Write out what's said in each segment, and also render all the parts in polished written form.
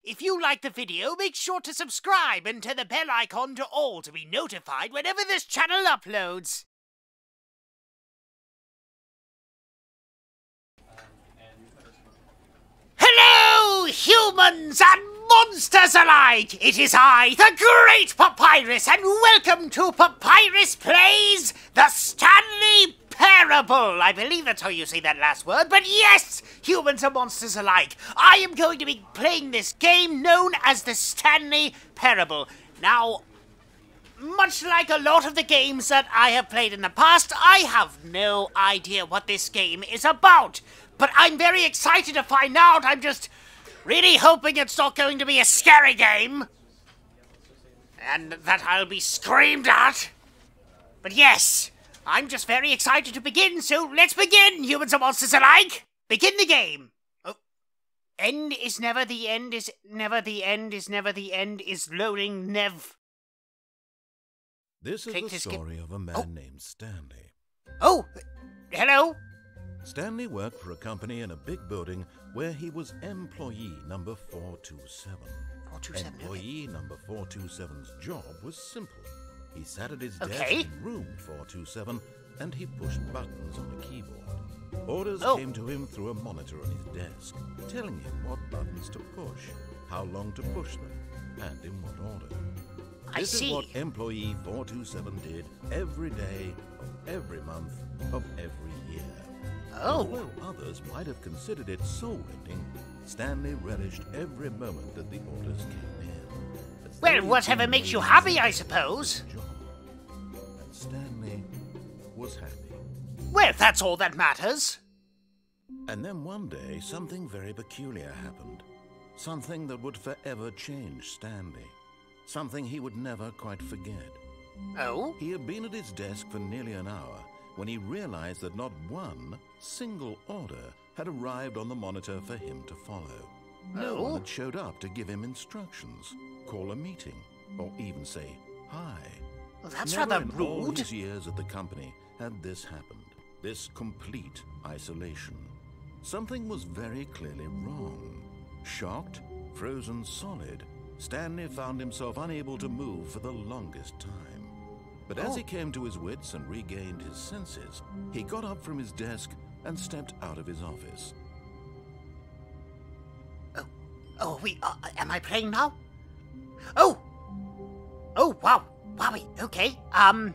If you like the video, make sure to subscribe and turn the bell icon to all to be notified whenever this channel uploads. Hello, humans and monsters alike! It is I, the Great Papyrus, and welcome to Papyrus Plays, the Stanley Parable. I believe that's how you say that last word, but yes, humans and monsters alike. I am going to be playing this game known as the Stanley Parable. Now, much like a lot of the games that I have played in the past, I have no idea what this game is about. But I'm very excited to find out. I'm just really hoping it's not going to be a scary game. And that I'll be screamed at. But yes, I'm just very excited to begin, so let's begin, humans and monsters alike. Begin the game. Oh. End is never the end, is never the end, is never the end, is loading nev. This is the story of a man named Stanley. Oh, hello. Stanley worked for a company in a big building where he was employee number 427. 427, Employee number 427's job was simple. He sat at his desk in room 427 and he pushed buttons on a keyboard. Orders came to him through a monitor on his desk, telling him what buttons to push, how long to push them, and in what order. This is what employee 427 did every day of every month of every year. Although others might have considered it soul-rending, Stanley relished every moment that the orders came in. Well, whatever makes you happy, I suppose. And Stanley was happy. Well, that's all that matters. And then one day, something very peculiar happened. Something that would forever change Stanley. Something he would never quite forget. Oh? He had been at his desk for nearly an hour when he realized that not one single order had arrived on the monitor for him to follow. No one had showed up to give him instructions, call a meeting, or even say hi. Well, that's Never rather in rude. all his years at the company had this happened, this complete isolation. Something was very clearly wrong. Shocked, frozen solid, Stanley found himself unable to move for the longest time. But as he came to his wits and regained his senses, he got up from his desk and stepped out of his office. Am I playing now? Oh, wow, wowie, okay, I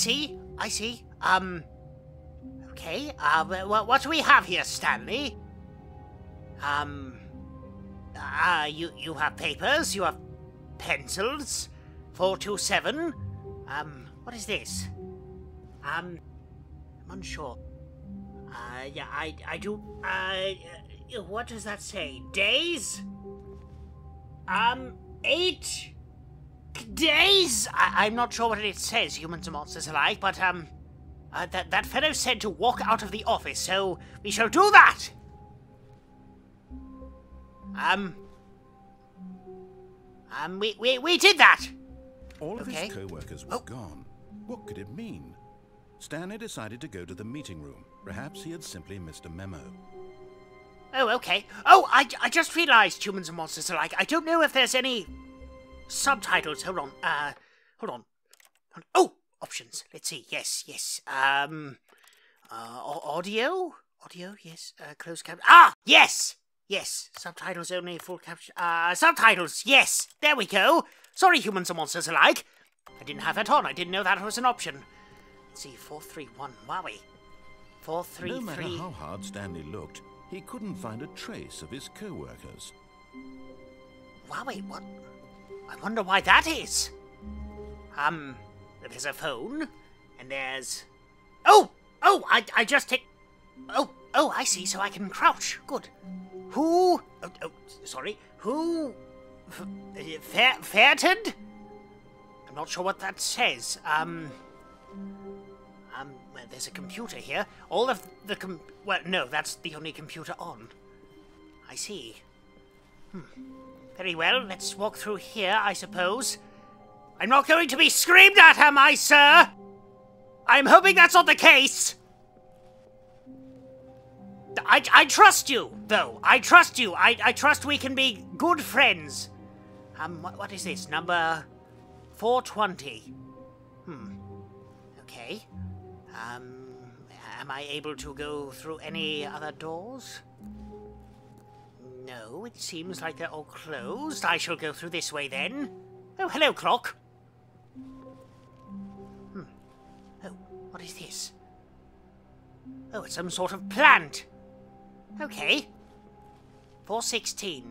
see, okay, what do we have here, Stanley? You have papers, you have pencils, 427, what is this? I'm unsure. Yeah, I do, what does that say? Days? 8 days? I'm not sure what it says, humans and monsters alike, but, that fellow said to walk out of the office, so we shall do that! We did that! All of his co-workers were gone. What could it mean? Stanley decided to go to the meeting room. Perhaps he had simply missed a memo. Oh, okay. Oh, I just realized, humans and monsters alike, I don't know if there's any subtitles. Hold on. Hold on. Oh, options. Let's see. Yes. Audio? Audio, yes. Closed caption. Ah, yes! Yes, subtitles only, full caption. Subtitles, yes! There we go! Sorry, humans and monsters alike. I didn't have that on. I didn't know that was an option. Let's see, 431, wowie. 433. No matter how hard Stanley looked, he couldn't find a trace of his co-workers. Wowie, what? I wonder why that is. There's a phone, and there's... I just hit... Oh, I see, so I can crouch. Good. Who... sorry. Who... Fairted? I'm not sure what that says. Well, there's a computer here. All of the well, no, that's the only computer on. I see. Very well, let's walk through here, I suppose. I'm not going to be screamed at, am I, sir? I'm hoping that's not the case. I trust you, though. I trust you. I trust we can be good friends. What is this? Number 420. Okay. Am I able to go through any other doors? No, it seems like they're all closed. I shall go through this way then. Oh, hello, clock. Oh, what is this? Oh, it's some sort of plant. Okay. 416.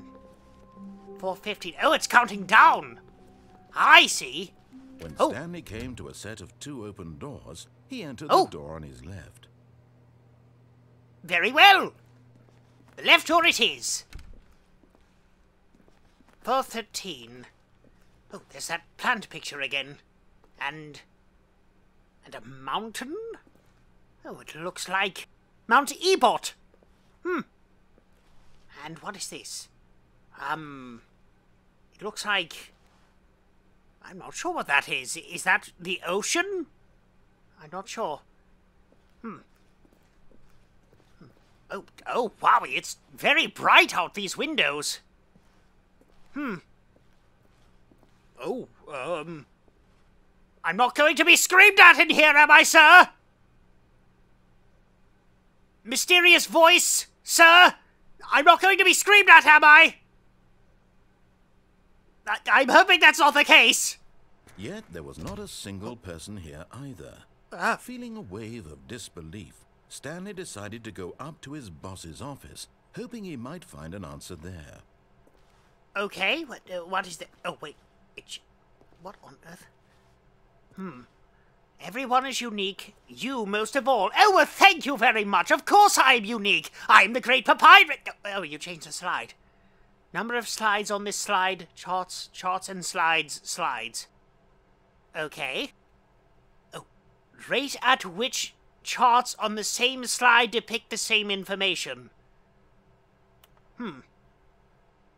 415. Oh, it's counting down. I see. When Stanley came to a set of 2 open doors, he entered the door on his left. Very well. The left door it is. 413. Oh, there's that plant picture again. And a mountain? Oh, it looks like Mount Ebot. And what is this? It looks like... I'm not sure what that is. Is that the ocean? I'm not sure. Oh, wowie, it's very bright out these windows. I'm not going to be screamed at in here, am I, sir? Mysterious voice, sir? I'm not going to be screamed at, am I? I'm hoping that's not the case. Yet there was not a single person here either. Feeling a wave of disbelief, Stanley decided to go up to his boss's office, hoping he might find an answer there. Okay, what is the... Oh, wait. What on earth? Everyone is unique. You most of all. Oh, well, thank you very much. Of course I'm unique. I'm the great Papyrus... Oh, you changed the slide. Number of slides on this slide. Charts and slides. Okay. Oh, rate at which charts on the same slide depict the same information.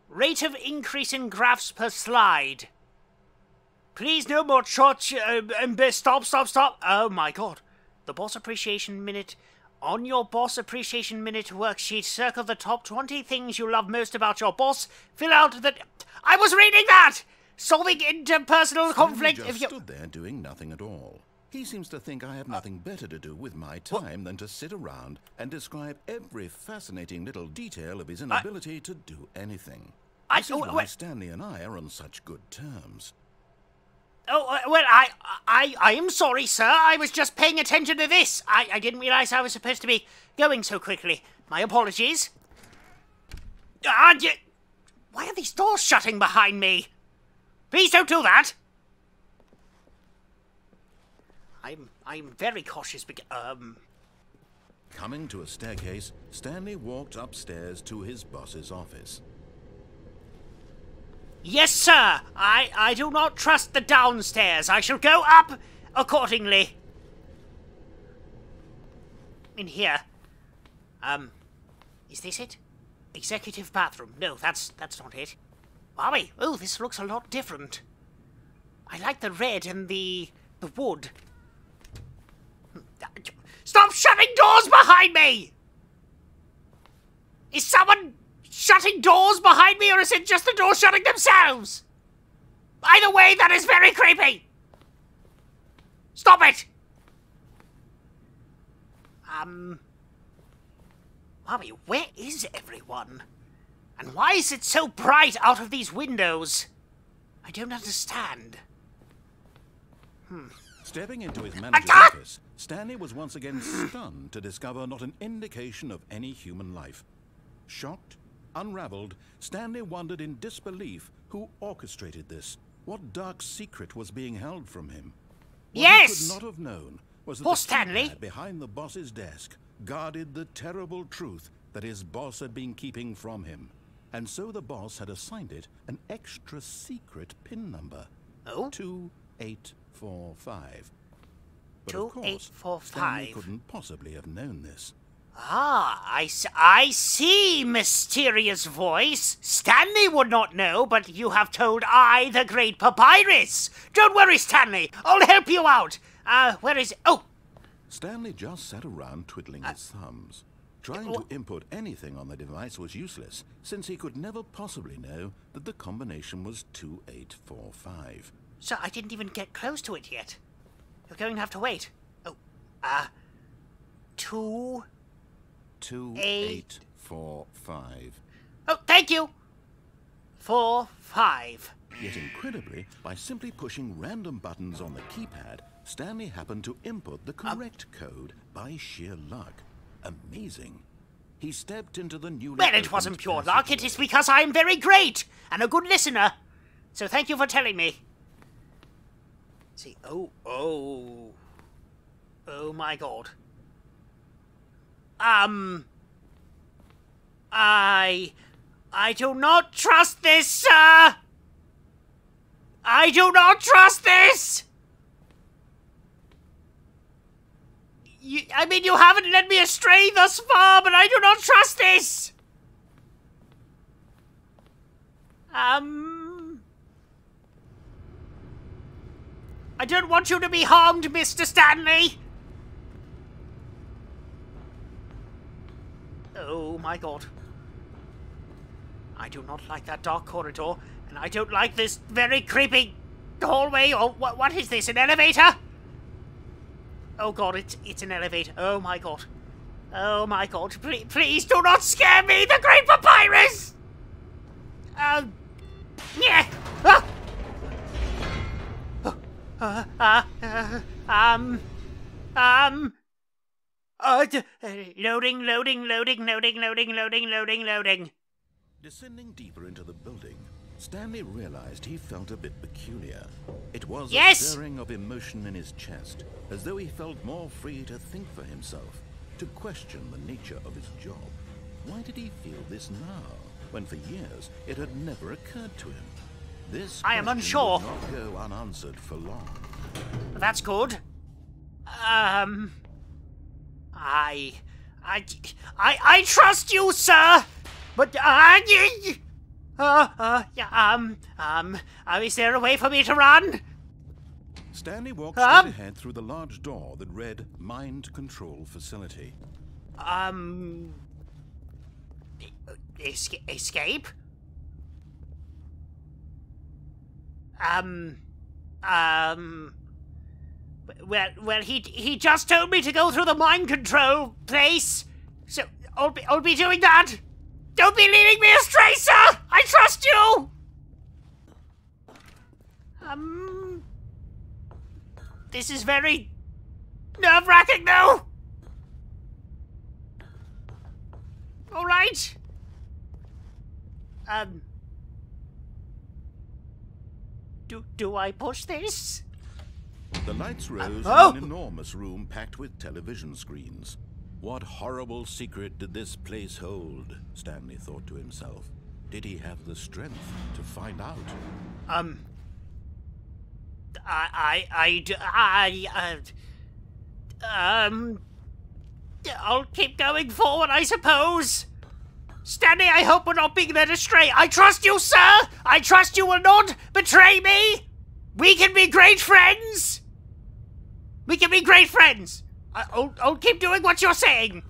Rate of increase in graphs per slide. Please no more charts. Stop. Oh my god. The Boss Appreciation Minute. On your Boss Appreciation Minute worksheet, circle the top 20 things you love most about your boss. Fill out the... I was reading that! Solving interpersonal conflict... Stanley just stood there doing nothing at all. He seems to think I have nothing better to do with my time than to sit around and describe every fascinating little detail of his inability to do anything. This is why Stanley and I are on such good terms. Oh, well, I am sorry, sir. I was just paying attention to this. I didn't realize I was supposed to be going so quickly. My apologies. Why are these doors shutting behind me? Please don't do that. I'm very cautious because, Coming to a staircase, Stanley walked upstairs to his boss's office. Yes, sir. I do not trust the downstairs. I shall go up accordingly. In here. Is this it? Executive bathroom. No, that's not it. Wowie. Oh, this looks a lot different. I like the red and the wood. Stop shutting doors behind me! Is someone shutting doors behind me, or is it just the doors shutting themselves? Either way, that is very creepy! Stop it! Bobby, where is everyone? And why is it so bright out of these windows? I don't understand. Stepping into his manager's office, Stanley was once again stunned to discover not an indication of any human life. Shocked, unraveled, Stanley wondered in disbelief who orchestrated this. What dark secret was being held from him? What he could not have known was that the keypad behind the boss's desk guarded the terrible truth that his boss had been keeping from him. And so the boss had assigned it an extra secret PIN number. 2845. But of course, Stanley couldn't possibly have known this. I see, mysterious voice. Stanley would not know, but you have told I, the great Papyrus. Don't worry, Stanley. I'll help you out. Where is it? Oh! Stanley just sat around twiddling his thumbs. Trying to input anything on the device was useless, since he could never possibly know that the combination was 2845. So I didn't even get close to it yet. You're going to have to wait. Oh, 2845. Oh, thank you! 4, 5. Yet incredibly, by simply pushing random buttons on the keypad, Stanley happened to input the correct code by sheer luck. Amazing. He stepped into the newly Well, it wasn't pure luck. It is because I am very great and a good listener. So thank you for telling me. See, oh my God. I do not trust this, sir. I do not trust this. I mean, you haven't led me astray thus far, but I do not trust this! I don't want you to be harmed, Mr. Stanley! Oh my God. I do not like that dark corridor, and I don't like this very creepy hallway, or what is this, an elevator? Oh God, it's an elevator. Oh my God. Oh my God. Please do not scare me, the Great Papyrus! Yeah. Loading. Descending deeper into the building, Stanley realized he felt a bit peculiar. It was a stirring of emotion in his chest, as though he felt more free to think for himself, to question the nature of his job. Why did he feel this now, when for years it had never occurred to him? This I am unsure. Would not go unanswered for long. That's good. I trust you, sir, but is there a way for me to run? Stanley walked straight ahead through the large door that read Mind Control Facility. Escape? Well, he just told me to go through the mind control place, so I'll be doing that. Don't be leading me astray, sir! I trust you! This is very nerve-wracking, though! Alright. Do I push this? The lights rose in an enormous room packed with television screens. What horrible secret did this place hold? Stanley thought to himself. Did he have the strength to find out? I'll keep going forward, I suppose. Stanley, I hope we're not being led astray. I trust you, sir. I trust you will not betray me. We can be great friends. We can be great friends. I'll keep doing what you're saying.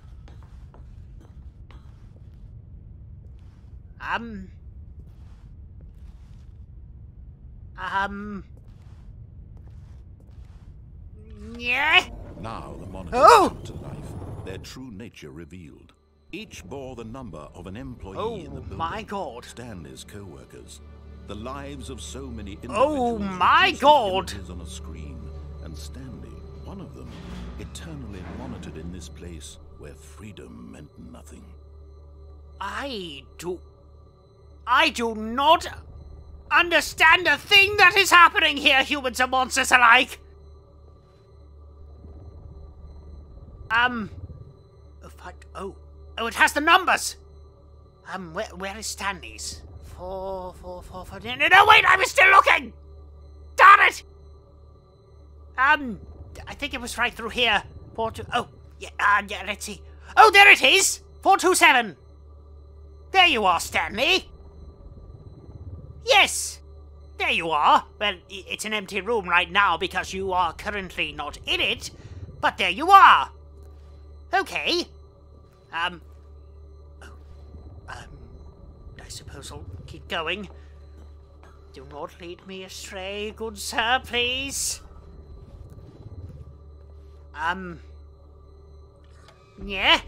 Yeah? Now the monitors come to life, their true nature revealed. Each bore the number of an employee in the building. Oh my God. Stanley's co-workers. The lives of so many individuals. Oh my God. On a screen, and Stanley, one of them, eternally monitored in this place where freedom meant nothing. I do not understand a thing that is happening here, humans and monsters alike. Oh, it has the numbers. Where is Stanley's? 4, 4, 4, 4. No, wait, I was still looking. Darn it. I think it was right through here. 42. Oh, yeah. Let's see. Oh, there it is. 427. There you are, Stanley. Yes. There you are. Well, it's an empty room right now because you are currently not in it. But there you are. Okay. I suppose I'll keep going. Do not lead me astray, good sir, please. Yeah?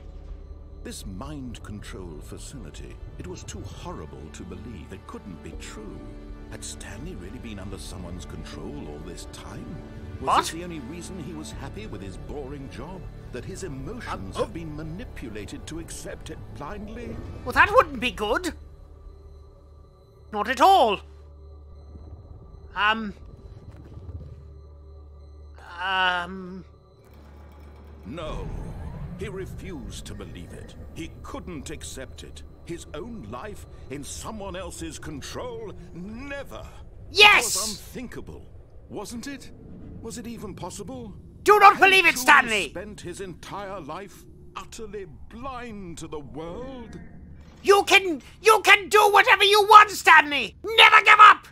This mind control facility, it was too horrible to believe. It couldn't be true. Had Stanley really been under someone's control all this time? Was this the only reason he was happy with his boring job? That his emotions had been manipulated to accept it blindly? Well, that wouldn't be good. Not at all. No. He refused to believe it. He couldn't accept it. His own life in someone else's control? Never. Yes! It was unthinkable, wasn't it? Was it even possible? Do not believe it, Stanley! He spent his entire life utterly blind to the world? You can do whatever you want, Stanley! Never give up!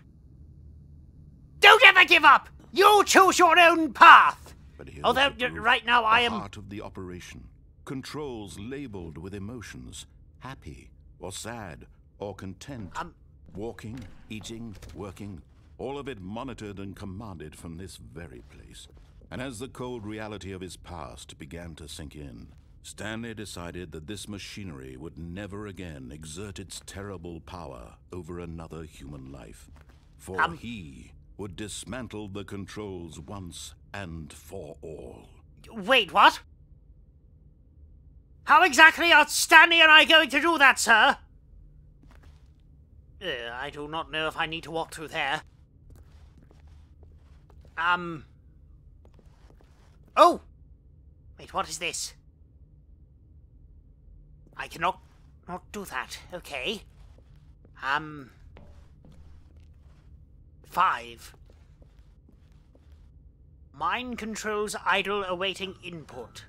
Don't ever give up! You choose your own path! Although, right now I am... The heart of the operation. Controls labeled with emotions. Happy, or sad, or content. Walking, eating, working. All of it monitored and commanded from this very place. And as the cold reality of his past began to sink in, Stanley decided that this machinery would never again exert its terrible power over another human life. For he would dismantle the controls once and for all. Wait, what? How exactly are Stanley and I going to do that, sir? I do not know if I need to walk through there. Oh! Wait, what is this? I cannot not do that. Okay. 5. Mind controls idle awaiting input.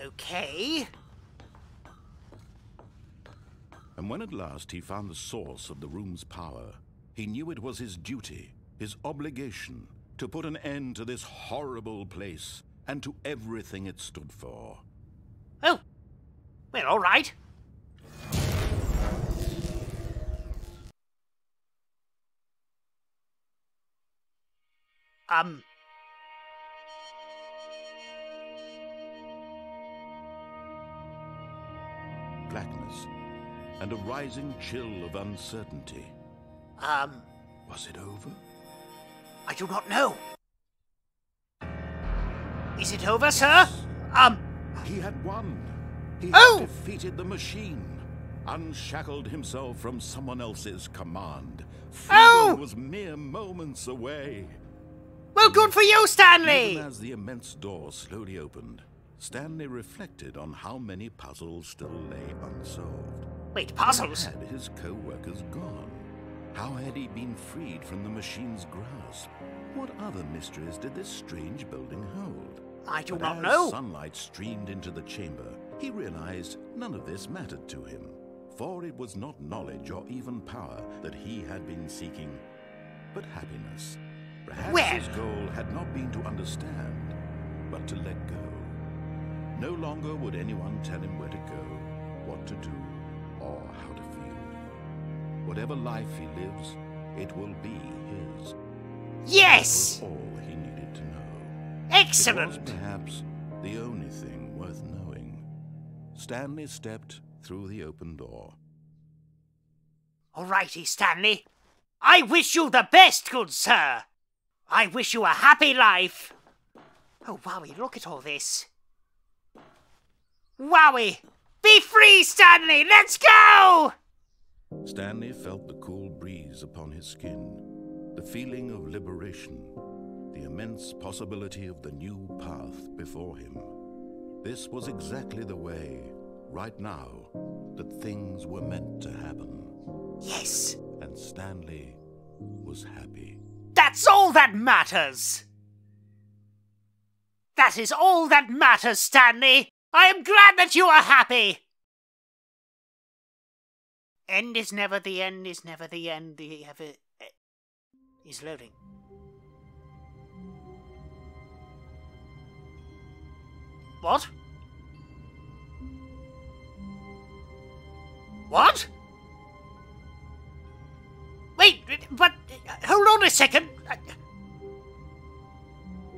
Okay. And when at last he found the source of the room's power, he knew it was his duty, his obligation, to put an end to this horrible place and to everything it stood for. Oh, well, all right. Blackness and a rising chill of uncertainty. Was it over? I do not know. Is it over, sir? He had won. He had defeated the machine, unshackled himself from someone else's command. Freedom was mere moments away. Well, good for you, Stanley! Even as the immense door slowly opened, Stanley reflected on how many puzzles still lay unsolved. Wait, puzzles? Where had his co-workers gone? How had he been freed from the machine's grasp? What other mysteries did this strange building hold? I do not know. As sunlight streamed into the chamber, he realized none of this mattered to him, for it was not knowledge or even power that he had been seeking, but happiness. Perhaps his goal had not been to understand, but to let go. No longer would anyone tell him where to go, what to do, or how to feel. Whatever life he lives, it will be his. Yes! That was all he needed to know. Excellent! It was perhaps the only thing worth knowing. Stanley stepped through the open door. All righty, Stanley. I wish you the best, good sir. I wish you a happy life. Oh, wowie, look at all this. Wowie! Be free, Stanley! Let's go! Stanley felt the cool breeze upon his skin, the feeling of liberation, the immense possibility of the new path before him. This was exactly the way, right now, that things were meant to happen. Yes. And Stanley was happy. That's all that matters! That is all that matters, Stanley! I am glad that you are happy! End is never the end, is never the end, the ever... is loading. What? What? Wait, but hold on a second.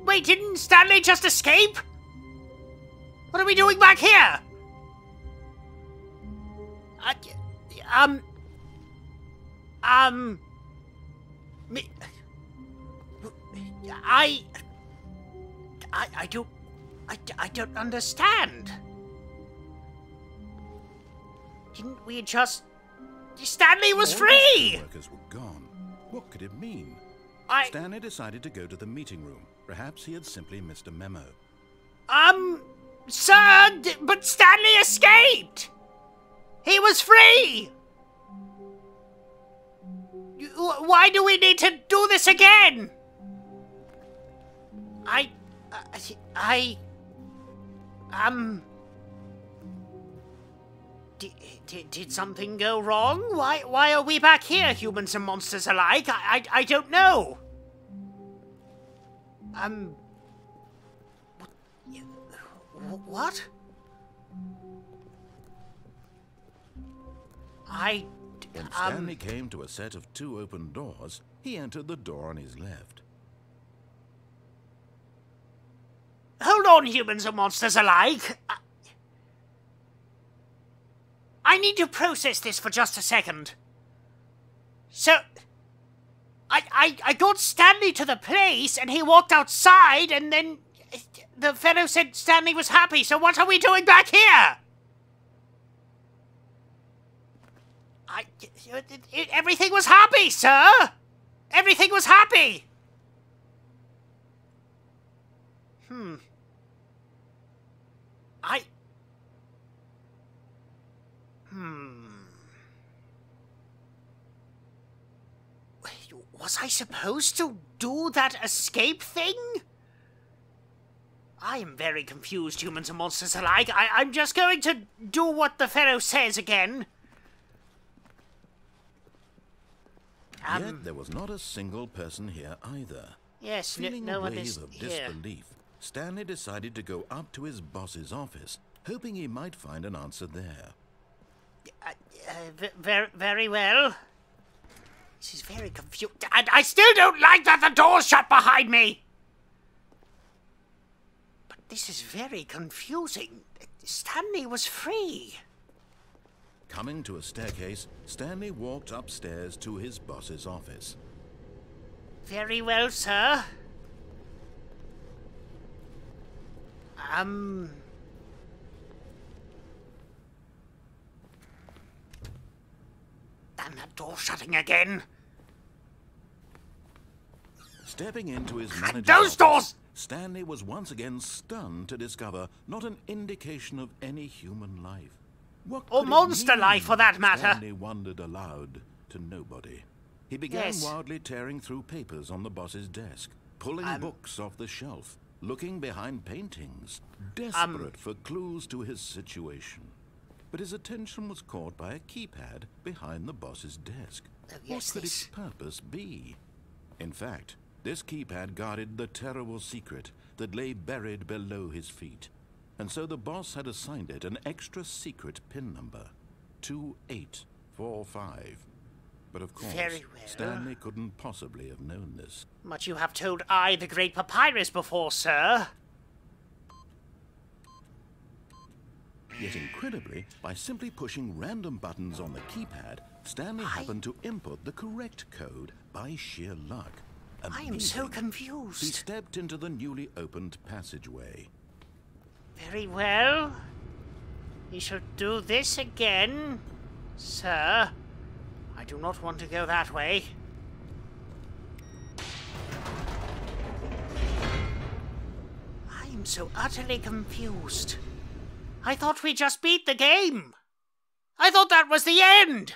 Wait, didn't Stanley just escape? What are we doing back here? I don't understand. Didn't we just... Stanley was free! The workers were gone. What could it mean? Stanley decided to go to the meeting room. Perhaps he had simply missed a memo. Sir, but Stanley escaped! He was free! Why do we need to do this again? Did something go wrong? Why are we back here, humans and monsters alike? I don't know. What? When Stanley came to a set of 2 open doors, he entered the door on his left. Hold on, humans and monsters alike. I need to process this for just a second. So, I got Stanley to the place, and he walked outside, and then the fellow said Stanley was happy, so what are we doing back here? Everything was happy, sir! Everything was happy! Was I supposed to do that escape thing? I am very confused, humans and monsters alike. I'm just going to do what the fellow says again. Yet there was not a single person here either. Yes, Feeling no a one wave is of here. disbelief, Stanley decided to go up to his boss's office, hoping he might find an answer there. Very well. This is very confusing. I still don't like that the door's shut behind me! But this is very confusing. Stanley was free. Coming to a staircase, Stanley walked upstairs to his boss's office. Very well, sir. Damn that door shutting again. Stepping into his manager's Those office, doors! Stanley was once again stunned to discover not an indication of any human life. What Or could it monster mean? life, for that matter. Stanley wondered aloud to nobody. He began Yes. wildly tearing through papers on the boss's desk, pulling books off the shelf, looking behind paintings, desperate for clues to his situation. But his attention was caught by a keypad behind the boss's desk. What could its purpose be? In fact, this keypad guarded the terrible secret that lay buried below his feet. And so the boss had assigned it an extra secret PIN number, 2845. But of course, Very well. Stanley couldn't possibly have known this. But you have told I, the great Papyrus, before, sir. Yet incredibly, by simply pushing random buttons on the keypad, Stanley happened to input the correct code by sheer luck. I am so Amazing. confused. He stepped into the newly opened passageway. Very well. We shall do this again, sir. I do not want to go that way. I am so utterly confused. I thought we just beat the game. I thought that was the end.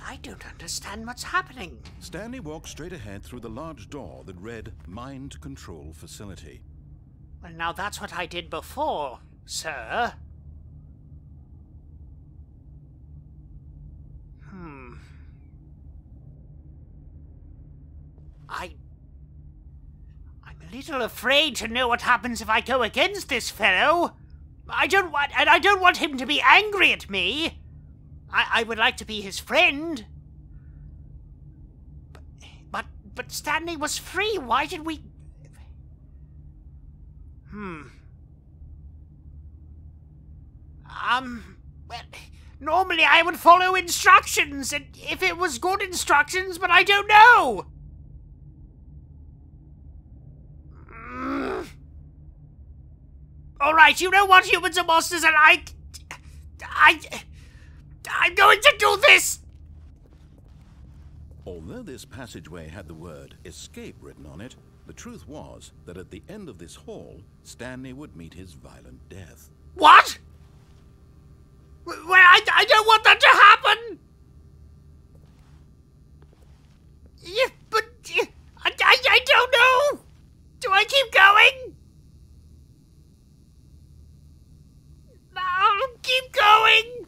I don't understand what's happening. Stanley walked straight ahead through the large door that read Mind Control Facility. Well, now that's what I did before, sir. I'm a little afraid to know what happens if I go against this fellow. I don't want him to be angry at me. I would like to be his friend. But Stanley was free. Why did we... Well, normally I would follow instructions, and if it was good instructions, but I don't know. Alright, you know what humans and monsters are like? I'm going to do this! Although this passageway had the word escape written on it, the truth was that at the end of this hall, Stanley would meet his violent death. What? Well, I don't want that to happen! Yeah, but I don't know! Do I keep going? No, keep going!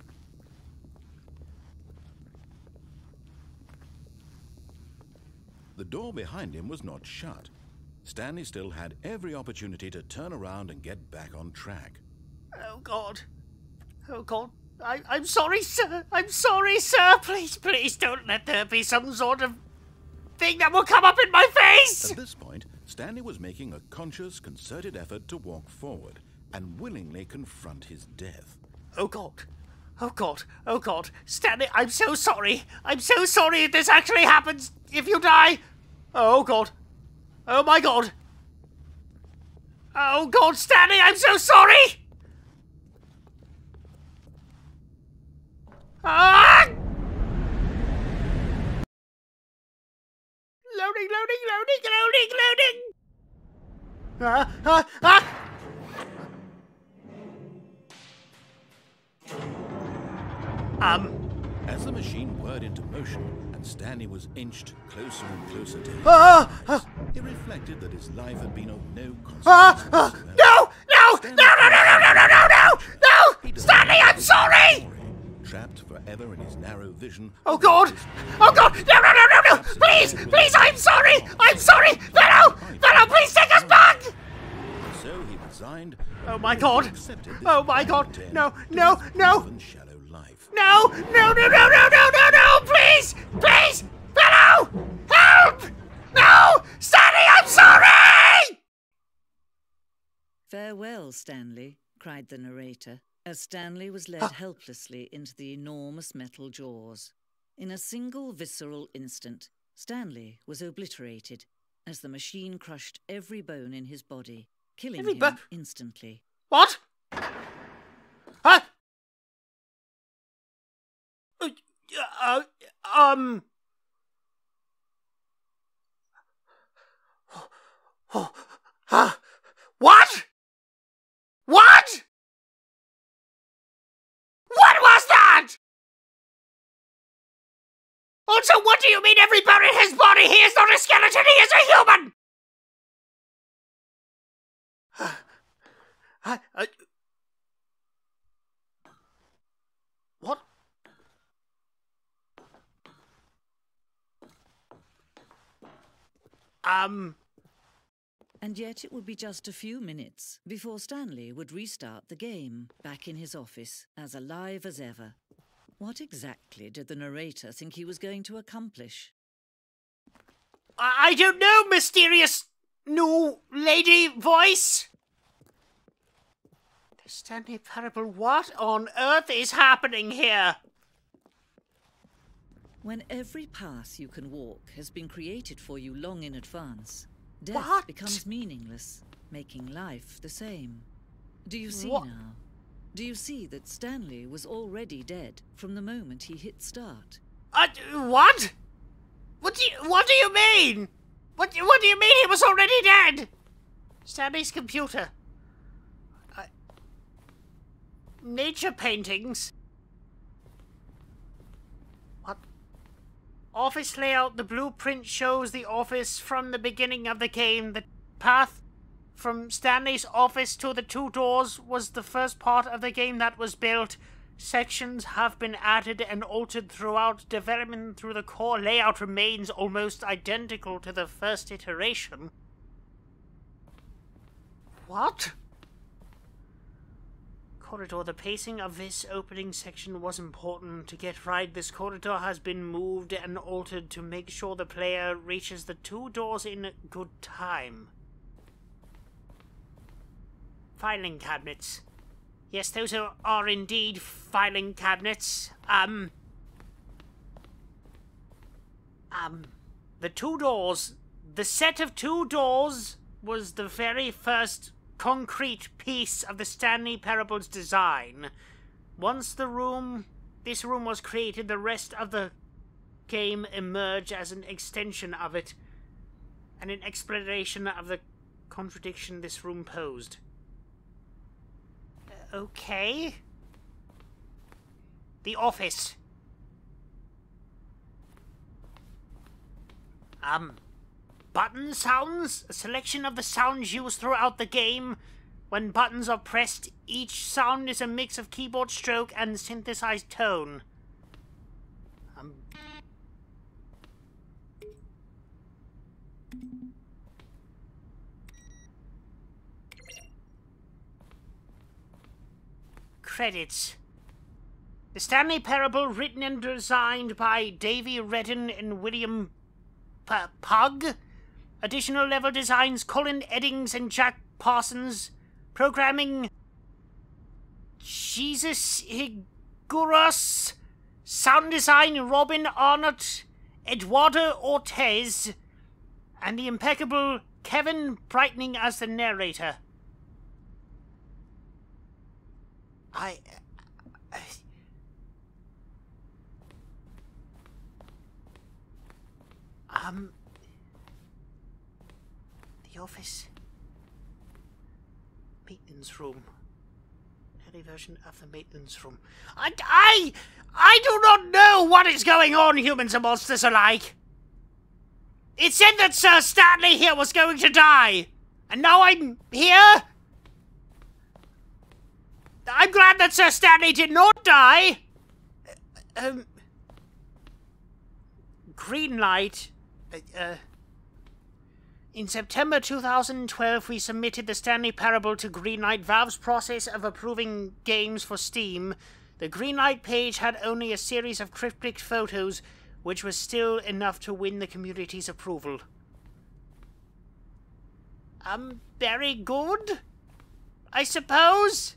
The door behind him was not shut. Stanley still had every opportunity to turn around and get back on track. Oh, God. Oh, God. I'm sorry, sir. I'm sorry, sir. Please don't let there be some sort of thing that will come up in my face! At this point, Stanley was making a conscious, concerted effort to walk forward and willingly confront his death. Oh, God. Oh, God. Oh, God. Stanley, I'm so sorry. I'm so sorry if this actually happens. If you die. Oh, God. Oh, my God. Oh, God, Stanley, I'm so sorry! Ah! Loading. As the machine whirred into motion and Stanley was inched closer and closer to him, he reflected that his life had been of no consequence. No! Stanley, I'm sorry! Trapped forever in his narrow vision. Oh, God! Oh, God! No! Please, I'm sorry! Fellow, please take us back! So he resigned. Oh, my God! Accepted this Oh, my God! No! even shallow life. No! Please! Fellow! Help! No! Stanley, I'm sorry! Farewell, Stanley, cried the narrator, as Stanley was led helplessly into the enormous metal jaws. In a single visceral instant, Stanley was obliterated as the machine crushed every bone in his body, killing him instantly. What? Huh? What? What was that? Also, what do you mean every bone in his body? He is not a skeleton, he is a human! What? And yet it would be just a few minutes before Stanley would restart the game, back in his office, as alive as ever. What exactly did the narrator think he was going to accomplish? I don't know, mysterious new lady voice. The Stanley Parable, what on earth is happening here? When every path you can walk has been created for you long in advance, death becomes meaningless, making life the same. Do you see now? Do you see that Stanley was already dead from the moment he hit start? What? What do you mean? What do you mean he was already dead? Stanley's computer. Nature paintings. What? Office layout. The blueprint shows the office from the beginning of the game. The path from Stanley's office to the two doors was the first part of the game that was built. Sections have been added and altered throughout development through the core layout remains almost identical to the first iteration. What? Corridor. The pacing of this opening section was important. To get right, this corridor has been moved and altered to make sure the player reaches the 2 doors in good time. Filing cabinets. Yes, those are indeed filing cabinets. The 2 doors. The set of 2 doors was the very first concrete piece of the Stanley Parable's design. Once this room was created, the rest of the game emerged as an extension of it, and an explanation of the contradiction this room posed. Okay. The office. Button sounds? A selection of the sounds used throughout the game. When buttons are pressed, each sound is a mix of keyboard stroke and synthesized tone. Credits. The Stanley Parable, written and designed by Davey Redden and William Pug. Additional level designs Colin Eddings and Jack Parsons. Programming Jesus Higueras. Sound design Robin Arnott, Eduardo Ortez, and the impeccable Kevin Brightening as the narrator. The office. Maintenance room. Televersion of the maintenance room. I do not know what is going on, humans and monsters alike. It said that Sir Stanley here was going to die. And now I'm here? I'm glad that Sir Stanley did not die. Green light. In September 2012, we submitted the Stanley Parable to Greenlight, Valve's process of approving games for Steam. The Greenlight page had only a series of cryptic photos, which was still enough to win the community's approval. Very good, I suppose?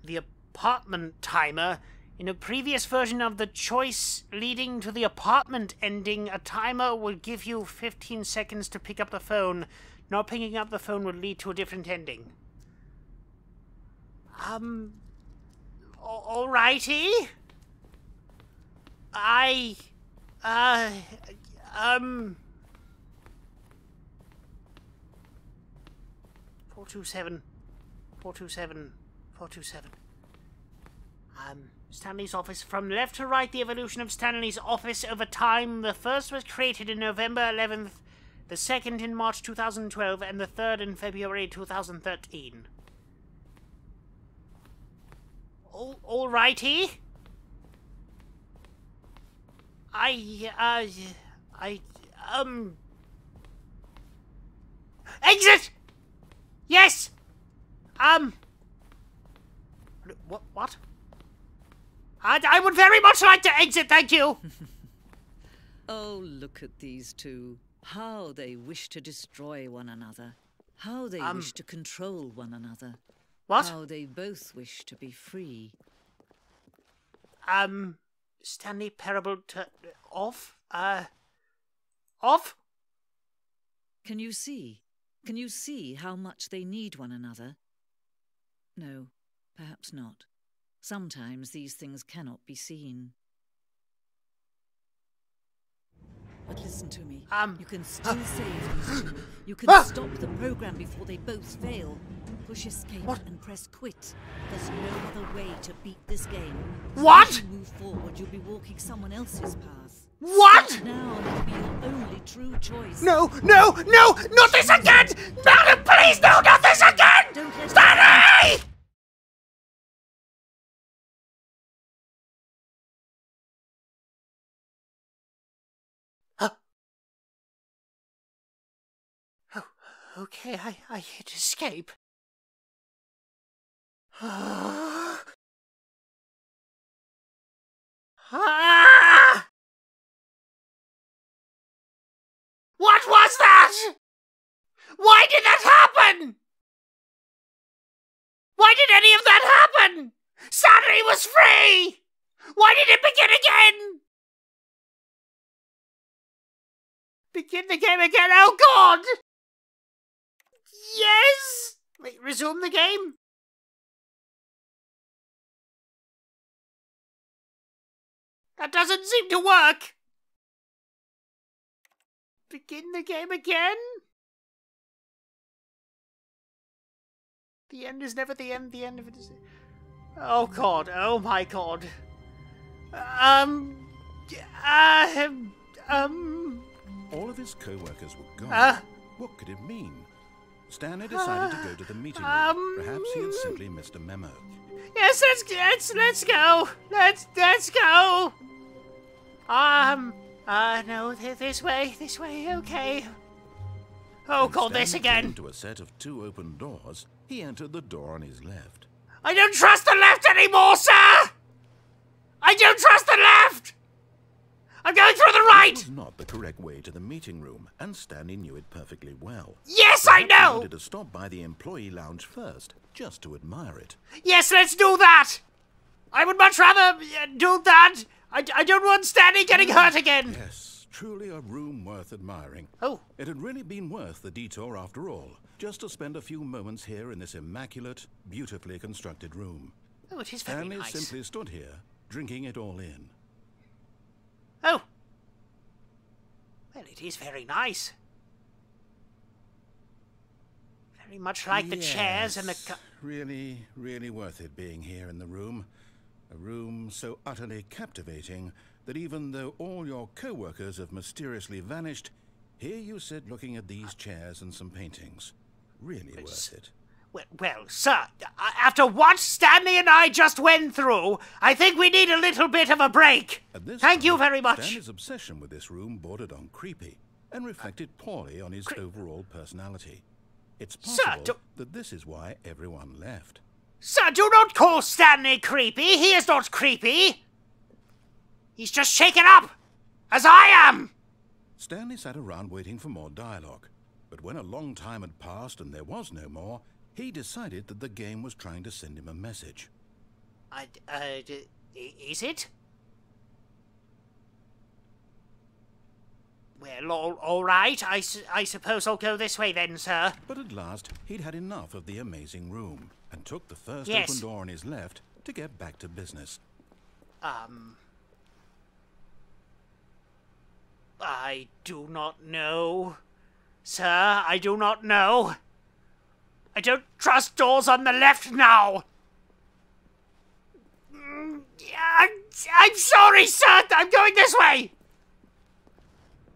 The apartment timer. In a previous version of the choice leading to the apartment ending, a timer would give you 15 seconds to pick up the phone. Not picking up the phone would lead to a different ending. Alrighty. 427. 427. 427. Stanley's office. From left to right, the evolution of Stanley's office over time. The first was created in November 11th, the second in March 2012, and the third in February 2013. Alrighty. Exit! Yes! What? I would very much like to exit, thank you! Oh, look at these two. How they wish to destroy one another. How they wish to control one another. What? How they both wish to be free. Stanley Parable off? Off? Can you see? Can you see how much they need one another? No, perhaps not. Sometimes these things cannot be seen. But listen to me. You can still save these two. You can stop the program before they both fail. Push escape and press quit. There's no other way to beat this game. What? As you move forward, you'll be walking someone else's path. What? Start now, and it'll be your only true choice. No, not this again! Madam, please, no, not this again! Don't let Stanley! Okay, I hit escape. Ah! What was that? Why did that happen? Why did any of that happen? Stanley was free! Why did it begin again? Begin the game again, oh God! Yes! Wait, resume the game? That doesn't seem to work. Begin the game again? The end is never the end of it is... Oh God, oh my God. All of his co-workers were gone. What could it mean? Stanley decided to go to the meeting room. Perhaps he had simply missed a memo. Yes, let's go. Let's go. No, this way, okay. Oh God, this again. Into a set of 2 open doors, he entered the door on his left. I don't trust the left anymore, sir! I don't trust the left! I'm going through the right! This was not the correct way to the meeting room, and Stanley knew it perfectly well. Yes, I know! He wanted to stop by the employee lounge first, just to admire it. Yes, let's do that! I would much rather do that! I don't want Stanley getting hurt again! Yes, truly a room worth admiring. Oh. It had really been worth the detour after all, just to spend a few moments here in this immaculate, beautifully constructed room. Oh, it is very Stanley nice. simply stood here, drinking it all in. Oh. Well, it is very nice. Very much like the chairs and the... Really, really worth it being here in the room. A room so utterly captivating that even though all your co-workers have mysteriously vanished, here you sit looking at these chairs and some paintings. Really worth it. Well, sir, after what Stanley and I just went through, I think we need a little bit of a break. Thank you very much. Stanley's obsession with this room bordered on creepy and reflected poorly on his overall personality. It's possible that this is why everyone left. Sir, do not call Stanley creepy. He is not creepy. He's just shaken up, as I am. Stanley sat around waiting for more dialogue. But when a long time had passed and there was no more, he decided that the game was trying to send him a message. Is it? Well, all right. I suppose I'll go this way then, sir. But at last, he'd had enough of the amazing room and took the first open door on his left to get back to business. I do not know. Sir, I do not know. I don't trust doors on the left now. I'm sorry, sir. I'm going this way.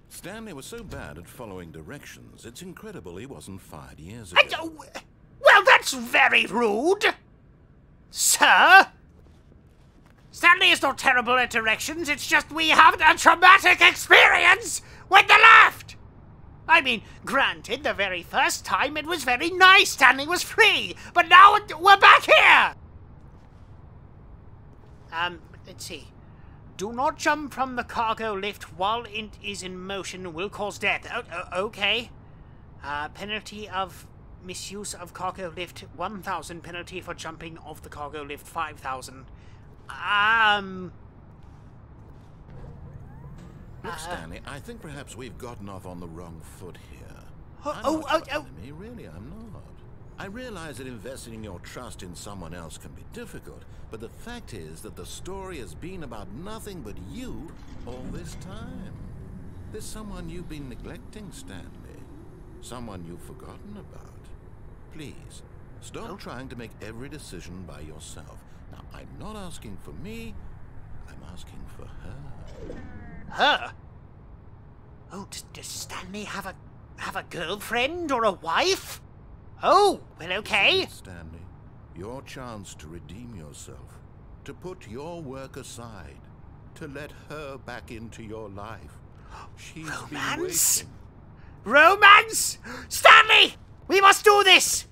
Stanley was so bad at following directions, it's incredible he wasn't fired years ago. Well, that's very rude. Sir? Stanley is not terrible at directions, it's just we have a traumatic experience with the left! I mean, granted, the very first time it was very nice, Stanley was free, but now we're back here! Let's see. Do not jump from the cargo lift while it is in motion will cause death. Okay. Penalty of misuse of cargo lift 1,000. Penalty for jumping off the cargo lift 5,000. Look, Stanley, I think perhaps we've gotten off on the wrong foot here. Really, I'm not. I realize that investing your trust in someone else can be difficult, but the fact is that the story has been about nothing but you all this time. There's someone you've been neglecting, Stanley. Someone you've forgotten about. Please, stop trying to make every decision by yourself. Now, I'm not asking for me, I'm asking for her. Her? Oh, does Stanley have a girlfriend or a wife? Oh, well, okay. Stanley, your chance to redeem yourself, to put your work aside, to let her back into your life. She's been waiting. Romance? Stanley! We must do this!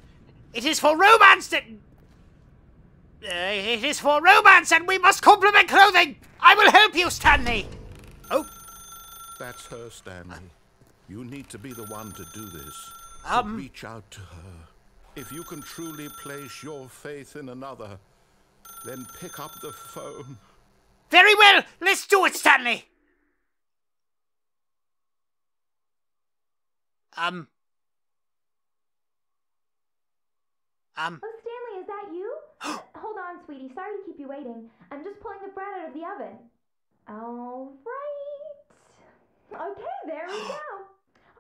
It is for romance that... it is for romance and we must compliment clothing! I will help you, Stanley! Oh. That's her, Stanley. You need to be the one to do this. To reach out to her. If you can truly place your faith in another, then pick up the phone. Very well! Let's do it, Stanley! Oh, Stanley, is that you? Hold on, sweetie. Sorry to keep you waiting. I'm just pulling the bread out of the oven. All right. Okay, there we go.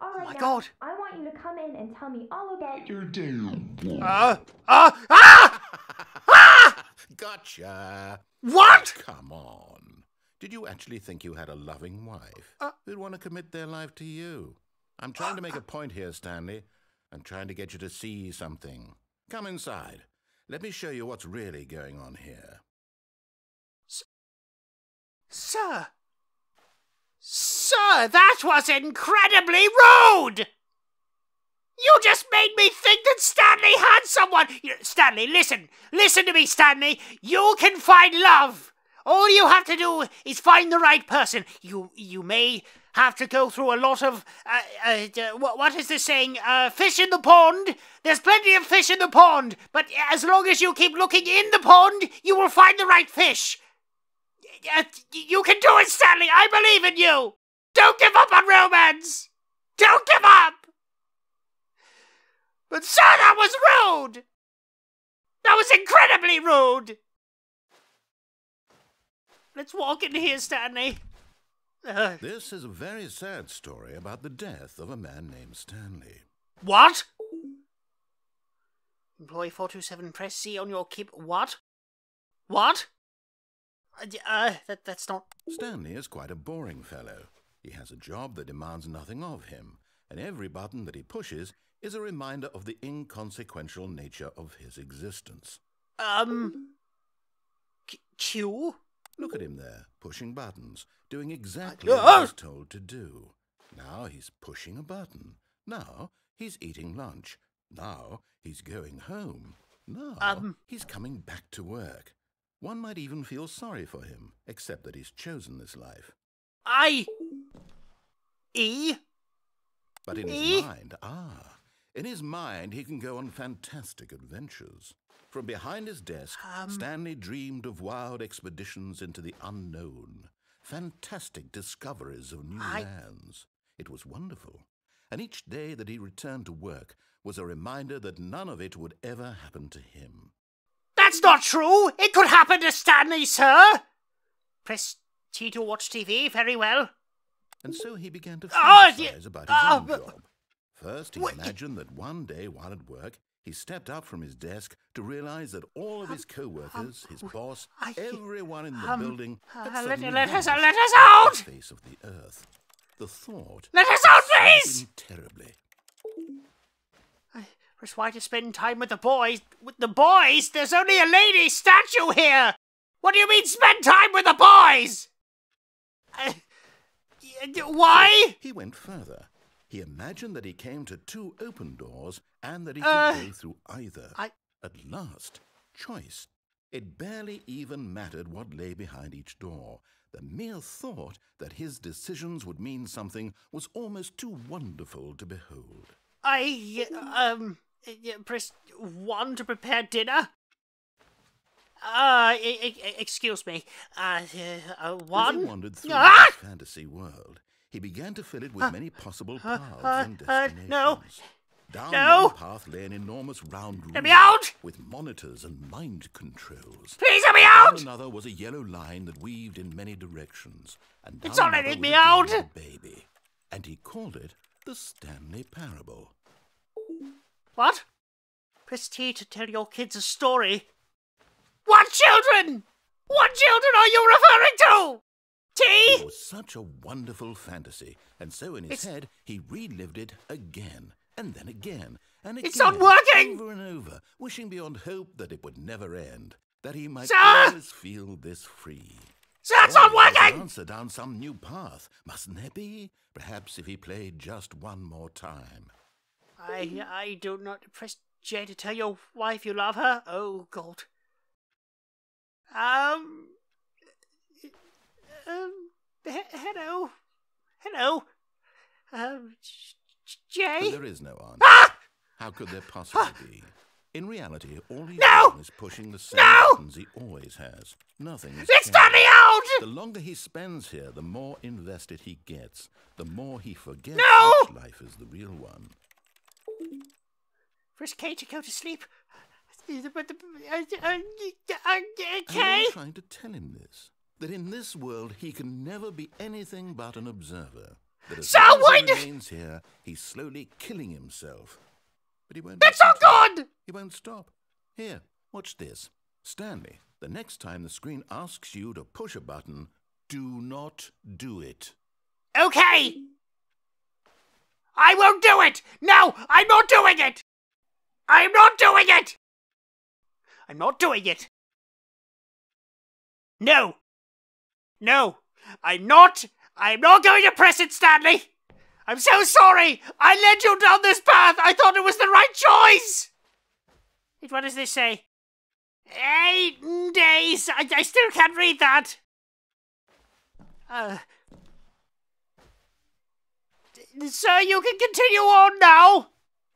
All right, oh my now, God. I want you to come in and tell me all about your day. Gotcha. What? Come on. Did you actually think you had a loving wife who'd want to commit their life to you? I'm trying to make a point here, Stanley. I'm trying to get you to see something. Come inside. Let me show you what's really going on here. Sir! Sir, that was incredibly rude! You just made me think that Stanley had someone! Stanley, listen! Listen to me, Stanley! You can find love! All you have to do is find the right person. You may have to go through a lot of, what is this saying? Fish in the pond. There's plenty of fish in the pond, but as long as you keep looking in the pond, you will find the right fish. You can do it, Stanley. I believe in you. Don't give up on romance. Don't give up. But sir, that was rude. That was incredibly rude. Let's walk in here, Stanley. This is a very sad story about the death of a man named Stanley. What? Employee 427, press C on your keyboard. What? What? That's not... Stanley is quite a boring fellow. He has a job that demands nothing of him, and every button that he pushes is a reminder of the inconsequential nature of his existence. Q? Look at him there, pushing buttons, doing exactly what he's told to do. Now he's pushing a button. Now he's eating lunch. Now he's going home. Now he's coming back to work. One might even feel sorry for him, except that he's chosen this life. But in his mind, in his mind he can go on fantastic adventures. From behind his desk, Stanley dreamed of wild expeditions into the unknown, fantastic discoveries of new lands. It was wonderful, and each day that he returned to work was a reminder that none of it would ever happen to him. That's not true! It could happen to Stanley, sir! Press T to watch TV, very well. And so he began to fantasize about his own job. First, he imagined that one day while at work, he stepped up from his desk to realize that all of his co-workers, his boss, everyone in the building had suddenly let us vanished out! from the face of the earth. The thought... Let us out, please! Terribly. Press Y to spend time with the boys. With the boys? There's only a lady statue here! What do you mean, spend time with the boys? Why? He went further. He imagined that he came to two open doors and that he could go through either. At last, choice. It barely even mattered what lay behind each door. The mere thought that his decisions would mean something was almost too wonderful to behold. Press 1 to prepare dinner? Excuse me. 1? As he wandered through his fantasy world, he began to fill it with many possible paths and destinations. No. Down one path lay an enormous round room Let me out! with monitors and mind controls. Please let me out! Down another was a yellow line that weaved in many directions. And down It's not another letting was me a out! little baby. And he called it the Stanley Parable. What? Press T to tell your kids a story. What children? What children are you referring to? T? It was such a wonderful fantasy, and so in his head he relived it again, and then again, and again. It's not working! Over and over, wishing beyond hope that it would never end, that he might Sir! always feel this free. Sir, it's not There's an working! answer down some new path, mustn't there be? Perhaps if he played just one more time. I do not press J to tell your wife you love her. Oh, God. Hello. Hello. J? But there is no answer. Ah! How could there possibly be? In reality, all he's No! doing is pushing the same No! buttons he always has. Nothing is It's changed. Stanley out! The longer he spends here, the more invested he gets. The more he forgets No! which life is the real one. Press K to go to sleep. And K? I'm trying to tell him this. That in this world, he can never be anything but an observer. That as So long as why he do- remains here, he's slowly killing himself. But he won't. That's listen not to it. good! He won't stop. Here, watch this. Stanley, the next time the screen asks you to push a button, do not do it. Okay! I won't do it! No, I'm not doing it! I'm not doing it! I'm not doing it! No! No! I'm not going to press it, Stanley! I'm so sorry! I led you down this path! I thought it was the right choice! Wait, what does this say? 8 days! I still can't read that! Sir, you can continue on now!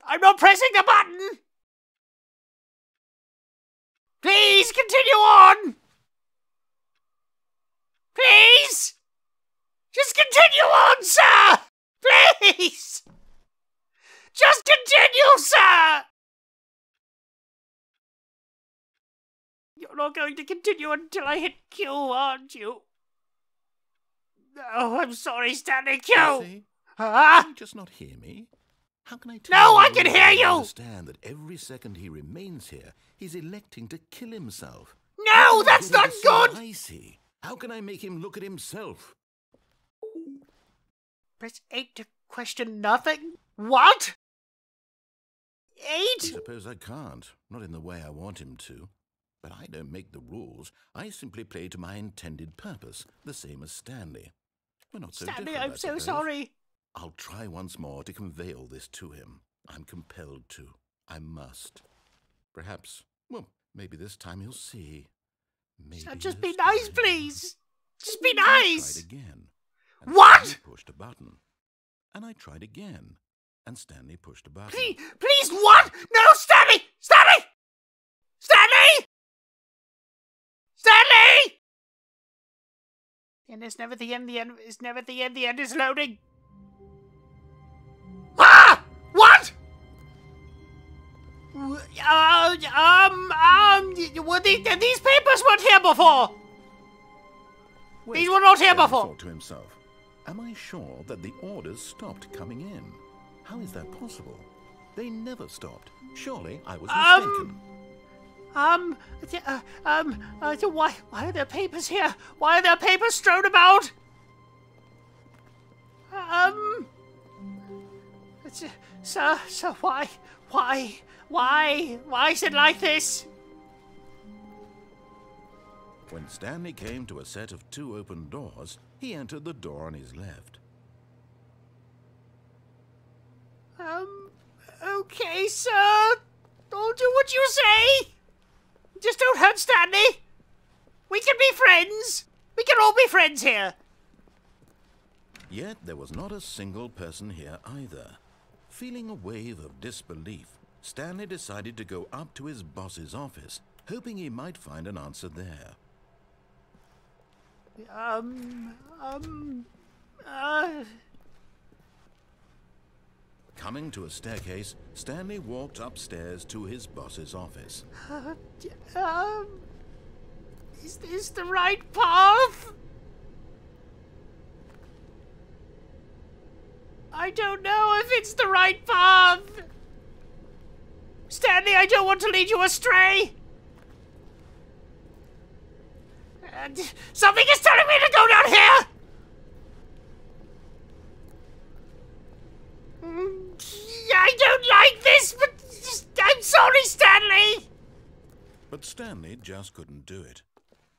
I'm not pressing the button! Please, continue on! Please! Just continue on, sir! Please! Just continue, sir! You're not going to continue until I hit Q, aren't you? Oh, I'm sorry, Stanley. Q! See? Ah! Can you just not hear me? How can I tell No, you I can really hear you! understand that every second he remains here, he's electing to kill himself? No, How can I that's get him not to see what good! I see? How can I make him look at himself? Press 8 to question nothing? What? 8? I suppose I can't. Not in the way I want him to. But I don't make the rules. I simply play to my intended purpose, the same as Stanley. We're not so Stanley, different, I'm I so suppose. sorry. I'll try once more to convey all this to him. I'm compelled to. I must. Perhaps, well, maybe this time he'll see. Maybe Sir, just this be nice, time- please. Just be I nice. tried again. And What? Stanley pushed a button. And I tried again. And Stanley pushed a button. Please, what? No, Stanley! Stanley! Stanley! Stanley! The end is never the end. The end is never the end. The end is loading. Ah! What? Were these papers weren't here before. Wait, These were not here Stanley before. thought to himself. Am I sure that the orders stopped coming in? How is that possible? They never stopped. Surely I was mistaken. Why are there papers here? Why are there papers strewn about? Sir, why is it like this? When Stanley came to a set of 2 open doors, he entered the door on his left. Okay, sir. I'll do what you say. Just don't hurt Stanley. We can be friends. We can all be friends here. Yet there was not a single person here either. Feeling a wave of disbelief, Stanley decided to go up to his boss's office, hoping he might find an answer there. Coming to a staircase, Stanley walked upstairs to his boss's office. Is this the right path? I don't know if it's the right path. Stanley, I don't want to lead you astray. Something is telling me to go down here. I don't like this, but I'm sorry, Stanley. But Stanley just couldn't do it.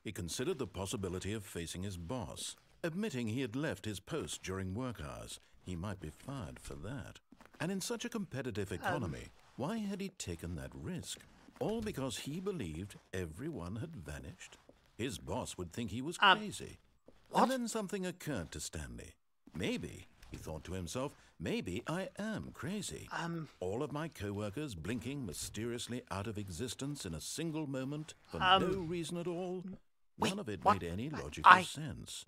He considered the possibility of facing his boss, admitting he had left his post during work hours. He might be fired for that. And in such a competitive economy, why had he taken that risk? All because he believed everyone had vanished? His boss would think he was crazy. What? And then something occurred to Stanley. Maybe, he thought to himself, maybe I am crazy. All of my co-workers blinking mysteriously out of existence in a single moment for no reason at all. None of it made any logical sense.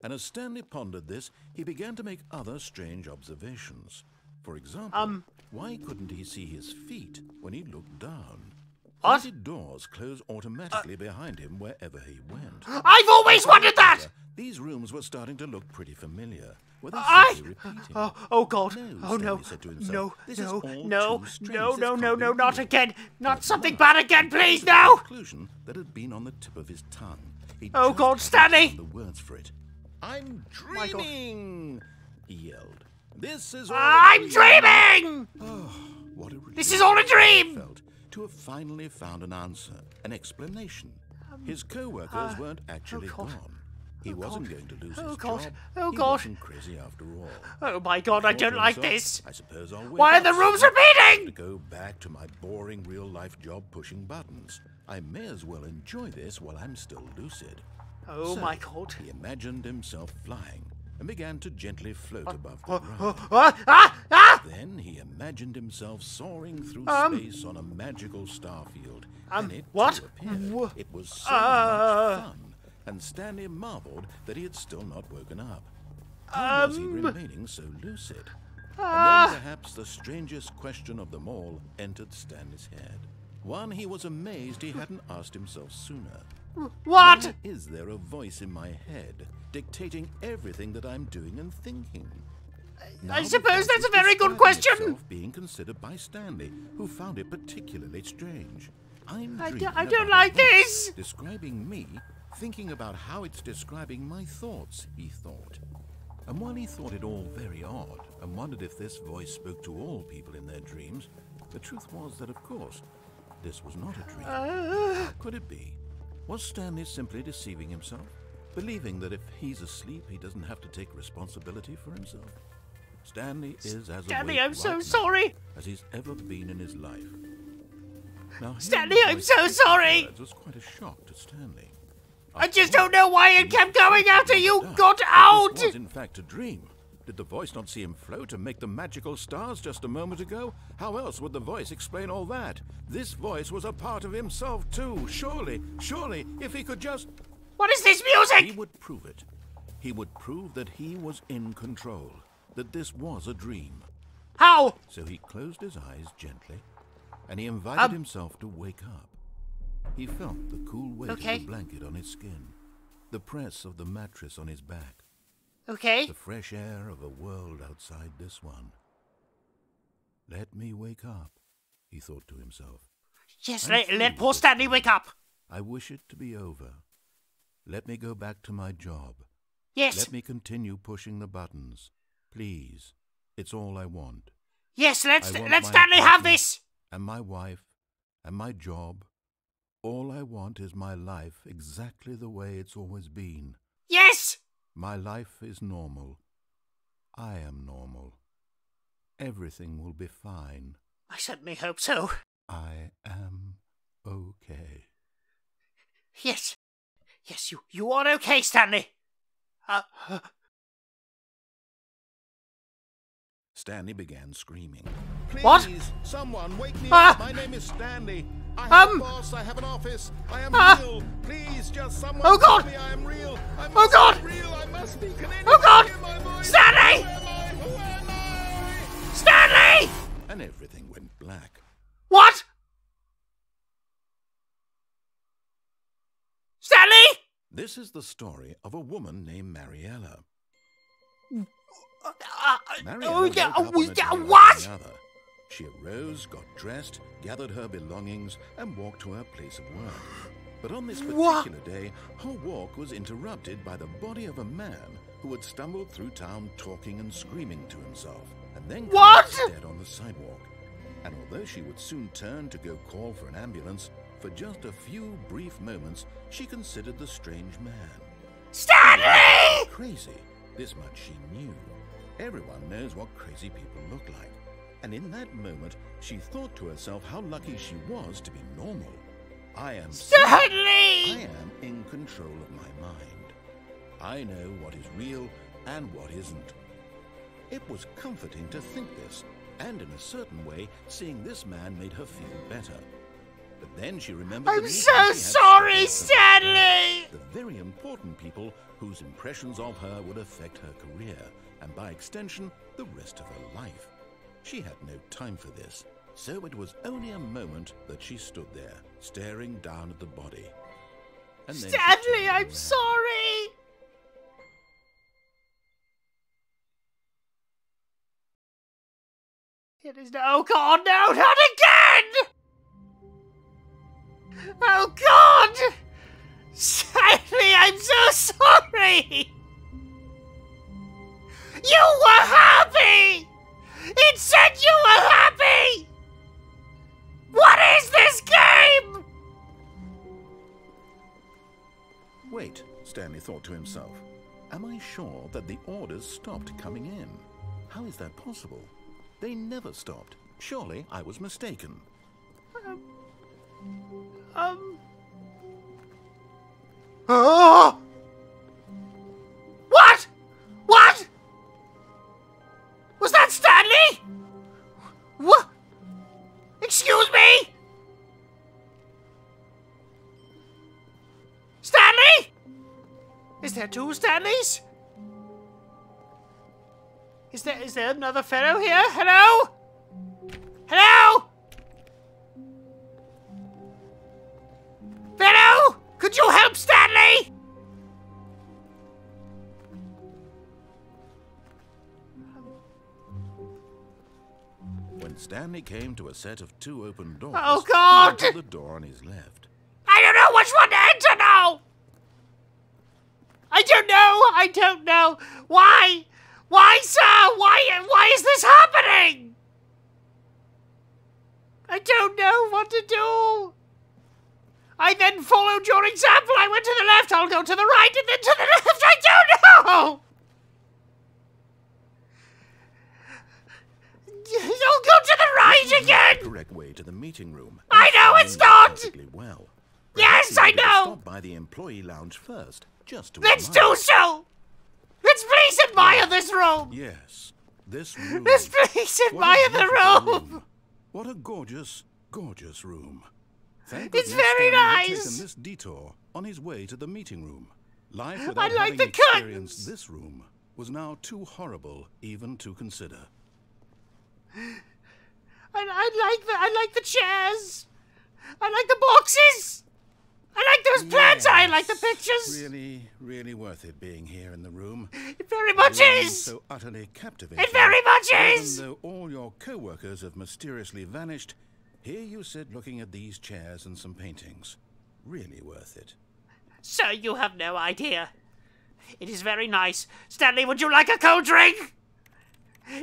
And as Stanley pondered this, he began to make other strange observations. For example, why couldn't he see his feet when he looked down? Why did doors close automatically behind him wherever he went? I've always wondered that! These rooms were starting to look pretty familiar. Were they simply repeating? Oh God! No, Stanley said to himself. No, not again! Not something bad again, please, no! Conclusion that had been on the tip of his tongue. Oh God, Stanley! The words for it. I'm dreaming! He yelled. This is all I'm dreaming! Oh, what a relief. This is all a dream! Felt to have finally found an answer, an explanation. His co-workers weren't actually gone. He wasn't going to lose his job. Oh He God! wasn't crazy after all. Oh my God! I don't like this. I suppose I'll wake Why are up the rooms soon repeating? to go back to my boring real-life job pushing buttons. I may as well enjoy this while I'm still lucid. Oh So, my God! He imagined himself flying and began to gently float above the ground. Then he imagined himself soaring through space on a magical starfield. And it what? too appeared. It was so much fun, and Stanley marveled that he had still not woken up. How was he remaining so lucid? And then perhaps the strangest question of them all entered Stanley's head. One he was amazed he hadn't asked himself sooner. What? Why is there a voice in my head dictating everything that I'm doing and thinking? I suppose that's a very good question. Being considered by Stanley, who found it particularly strange. I don't like this. Describing me, thinking about how it's describing my thoughts, he thought. And while he thought it all very odd and wondered if this voice spoke to all people in their dreams, the truth was that, of course, this was not a dream. How could it be? Was Stanley simply deceiving himself, believing that if he's asleep, he doesn't have to take responsibility for himself? Stanley is as Stanley, awake I'm so right now sorry. as he's ever been in his life. Now, Stanley, hearing the I'm voice so speak sorry. words was quite a shock to Stanley. I just don't know why it kept going after you This got out. was in fact a dream. Did the voice not see him float and make the magical stars just a moment ago? How else would the voice explain all that? This voice was a part of himself too. Surely, if he could just... What is this He music? would prove it. He would prove that he was in control, that this was a dream. How? So he closed his eyes gently, and he invited himself to wake up. He felt the cool weight of the blanket on his skin, the press of the mattress on his back, Okay. the fresh air of a world outside this one. Let me wake up, he thought to himself. Yes, I'm free let of poor this Stanley dream. wake up. I wish it to be over. Let me go back to my job. Yes. Let me continue pushing the buttons. Please. It's all I want. Yes, let I want Stanley my have apartment this. And my wife. And my job. All I want is my life exactly the way it's always been. Yes. My life is normal. I am normal. Everything will be fine. I certainly hope so. I am okay. Yes. Yes, you are okay, Stanley. Stanley began screaming. What? Please, someone wake me up. My name is Stanley. I have a boss. I have an office. I am real. Please, just someone tell me I am real. I must be real. I must be. Can anyone hear my voice? Stanley! Who am I? Stanley! And everything went black. What? Stanley! This is the story of a woman named Mariella. Mariella woke up on a day like what? any other. She arose, got dressed, gathered her belongings, and walked to her place of work. But on this particular day, her walk was interrupted by the body of a man who had stumbled through town talking and screaming to himself, and then collapsed dead on the sidewalk. And although she would soon turn to go call for an ambulance, for just a few brief moments, she considered the strange man. Stanley! Crazy. This much she knew. Everyone knows what crazy people look like. And in that moment, she thought to herself how lucky she was to be normal. I am in control of my mind. I know what is real and what isn't. It was comforting to think this, and in a certain way, seeing this man made her feel better. But then she remembered I'm so sorry, Stanley! The very important people whose impressions of her would affect her career, and by extension, the rest of her life. She had no time for this, so it was only a moment that she stood there, staring down at the body. And then Stanley, I'm sorry! It is no— oh God, no, not again! Oh God! Stanley, I'm so sorry! You were happy! It said you were happy! What is this game? Wait, Stanley thought to himself. Am I sure that the orders stopped coming in? How is that possible? They never stopped. Surely I was mistaken. Oh! What? What? Was that Stanley? What? Excuse me? Stanley? Is there two Stanleys? Is there another Pharaoh here? Hello? Hello? Pharaoh? Could you help Stanley? When Stanley came to a set of two open doors, oh God! he entered the door on his left. I don't know which one to enter now! I don't know! Why? Why, sir? Why is this happening? I don't know what to do. I then followed your example. I went to the left, I'll go to the right, and then to the left. I don't know! I'll go to the right again! The correct way to the meeting room. I know it's not! Perfectly well. Yes, I know! Stop by the employee lounge first, just to Let's admire. do so! Let's please admire this room! Yes, this room. Let's please What a admire the beautiful room! What a gorgeous, gorgeous room. Thank It's goodness very Stanley had nice. taken this detour on his way to the meeting room. Life without I like having the experienced curtains. this room was now too horrible even to consider. I like the chairs. I like the boxes. I like those plants. I like the pictures. Really, really worth it being here in the room. It very much The room is. So utterly captivating. It very much is. Even though all your co-workers have mysteriously vanished, here you sit looking at these chairs and some paintings. Really worth it. Sir, you have no idea. It is very nice. Stanley, would you like a cold drink?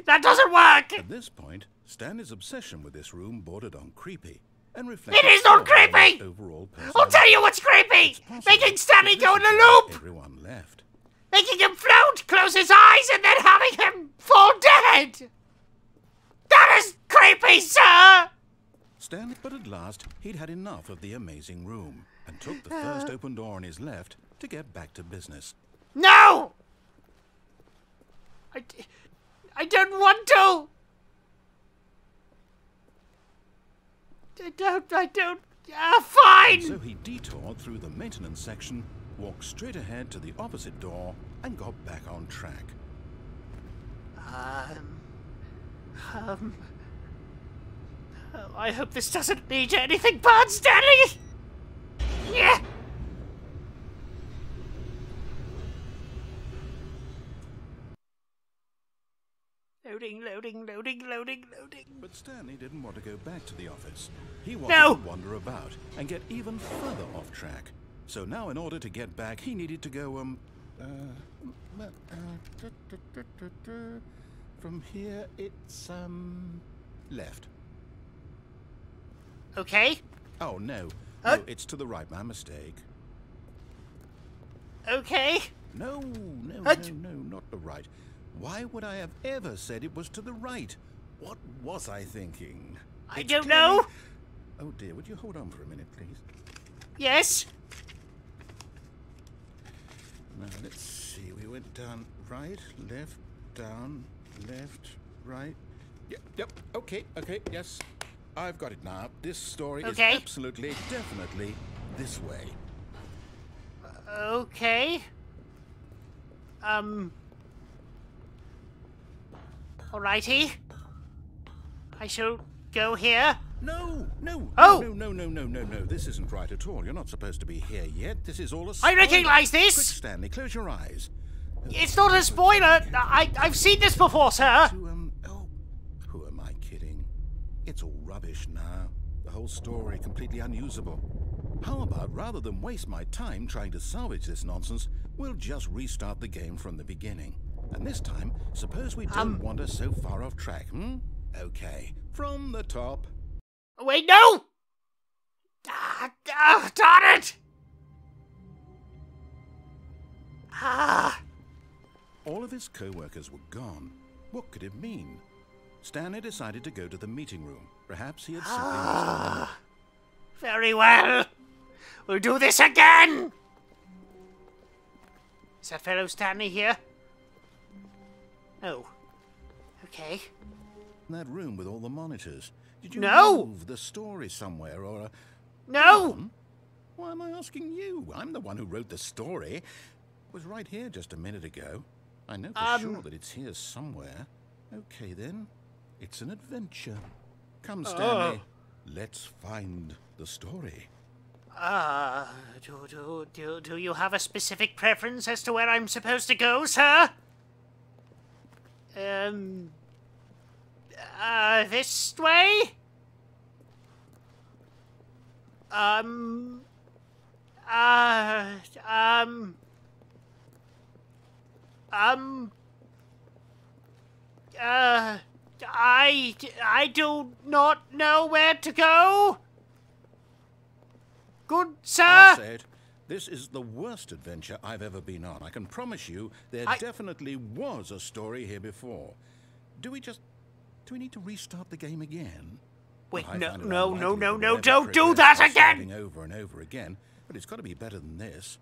That doesn't work. At this point, Stanley's obsession with this room bordered on creepy and reflected It is not solely on his creepy. overall I'll personality. tell you what's creepy. It's possible Making Stanley that go in this a is why loop. Everyone left. Making him float, close his eyes, and then having him fall dead. That is creepy, sir. Stanley, but at last, he'd had enough of the amazing room and took the first open door on his left to get back to business. No! I don't want to! I don't... fine! So he detoured through the maintenance section, walked straight ahead to the opposite door, and got back on track. I hope this doesn't lead to anything bad, Stanley! Yeah! Loading. But Stanley didn't want to go back to the office. He wanted No! to wander about and get even further off track. So now in order to get back, he needed to go, from here, it's, left. Okay. Oh, no. No, it's to the right. My mistake. Okay. No, not the right. Why would I have ever said it was to the right? What was I thinking? I don't know. Oh dear, would you hold on for a minute, please? Yes. Now, let's see. We went down, right, left, down, left, right. Yep, okay, yes. I've got it now. This story is absolutely, definitely this way. Okay. Alrighty. I shall go here. No. Oh! No. This isn't right at all. You're not supposed to be here yet. This is all a I recognize this! Quick, Stanley, close your eyes. It's not a spoiler. I've seen this before, sir. Who am I kidding? It's all rubbish now. The whole story completely unusable. How about, rather than waste my time trying to salvage this nonsense, we'll just restart the game from the beginning. And this time, suppose we don't wander so far off track, Okay, from the top. Wait, no! Darn it! All of his co-workers were gone. What could it mean? Stanley decided to go to the meeting room. Perhaps he had simply missed. Very well. We'll do this again! Is that fellow Stanley here? Oh. Okay. That room with all the monitors. Did you move the story somewhere or a... No! Why am I asking you? I'm the one who wrote the story. It was right here just a minute ago. I know for sure that it's here somewhere. Okay then. It's an adventure. Come, Stanley. Let's find the story. Do you have a specific preference as to where I'm supposed to go, sir? This way? I do not know where to go. Good sir. I said, this is the worst adventure I've ever been on. I can promise you there definitely was a story here before. Do we need to restart the game again? Wait, no, don't do that again! Over and over again, but it's got to be better than this.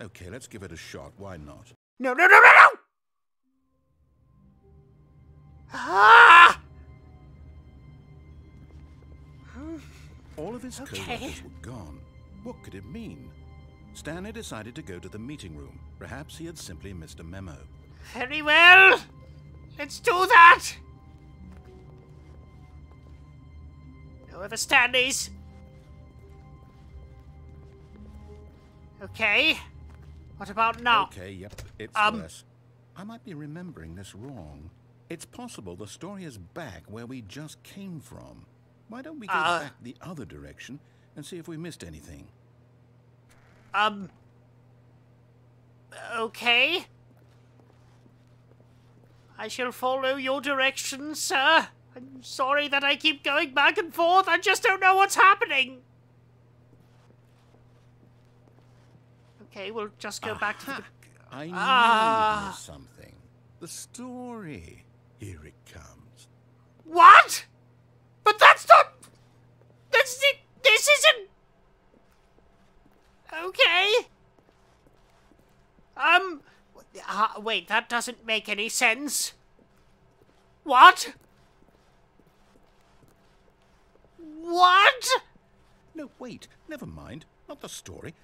Okay, let's give it a shot. Why not? No! All of his co-workers were gone. What could it mean? Stanley decided to go to the meeting room. Perhaps he had simply missed a memo. Very well. Let's do that. No other Stanleys. Okay. What about now? Okay, yep, it's worse. I might be remembering this wrong. It's possible the story is back where we just came from. Why don't we go back the other direction and see if we missed anything? Okay. I shall follow your directions, sir. I'm sorry that I keep going back and forth. I just don't know what's happening. Okay, we'll just go back to the... I knew something. The story. Here it comes. What? But that's not... This isn't... Okay. Wait, that doesn't make any sense. What? What? No, wait. Never mind. Not the story.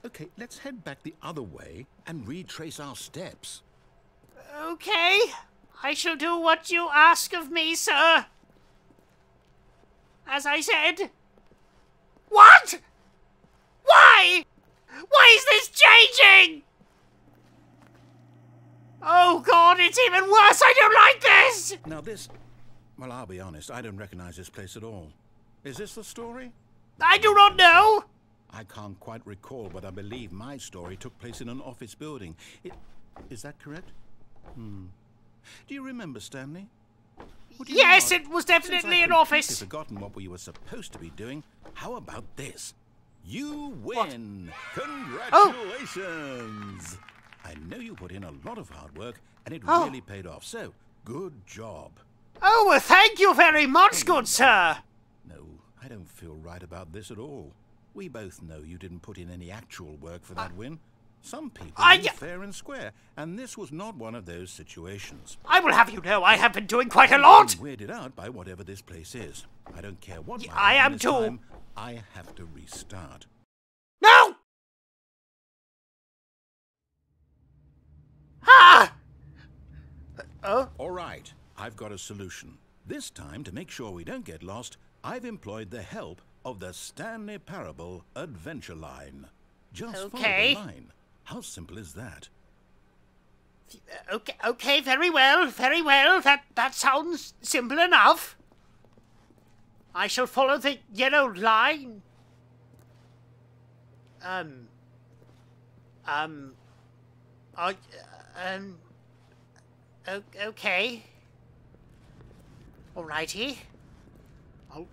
Okay, let's head back the other way and retrace our steps. Okay. I shall do what you ask of me, sir. As I said. What? Why? Why is this changing? Oh, God, it's even worse. I don't like this. Now this... Well, I'll be honest. I don't recognize this place at all. Is this the story? I do not know. I can't quite recall, but I believe my story took place in an office building. Is that correct? Do you remember, Stanley? Yes, it was definitely an office. I've forgotten what we were supposed to be doing. How about this? You win! What? Congratulations! I know you put in a lot of hard work, and it really paid off, so good job. Oh, well, thank you very much, good sir. No, I don't feel right about this at all. We both know you didn't put in any actual work for that win. Some people do fair and square, and this was not one of those situations. I will have you know I have been doing quite a lot. I'm weirded out by whatever this place is. I don't care what I am too. Time, I have to restart. No! Ah! Oh? All right, I've got a solution. This time, to make sure we don't get lost, I've employed the help of the Stanley Parable adventure line. Just follow the line. How simple is that? Okay, very well. That sounds simple enough. I shall follow the yellow line. Okay. Alrighty.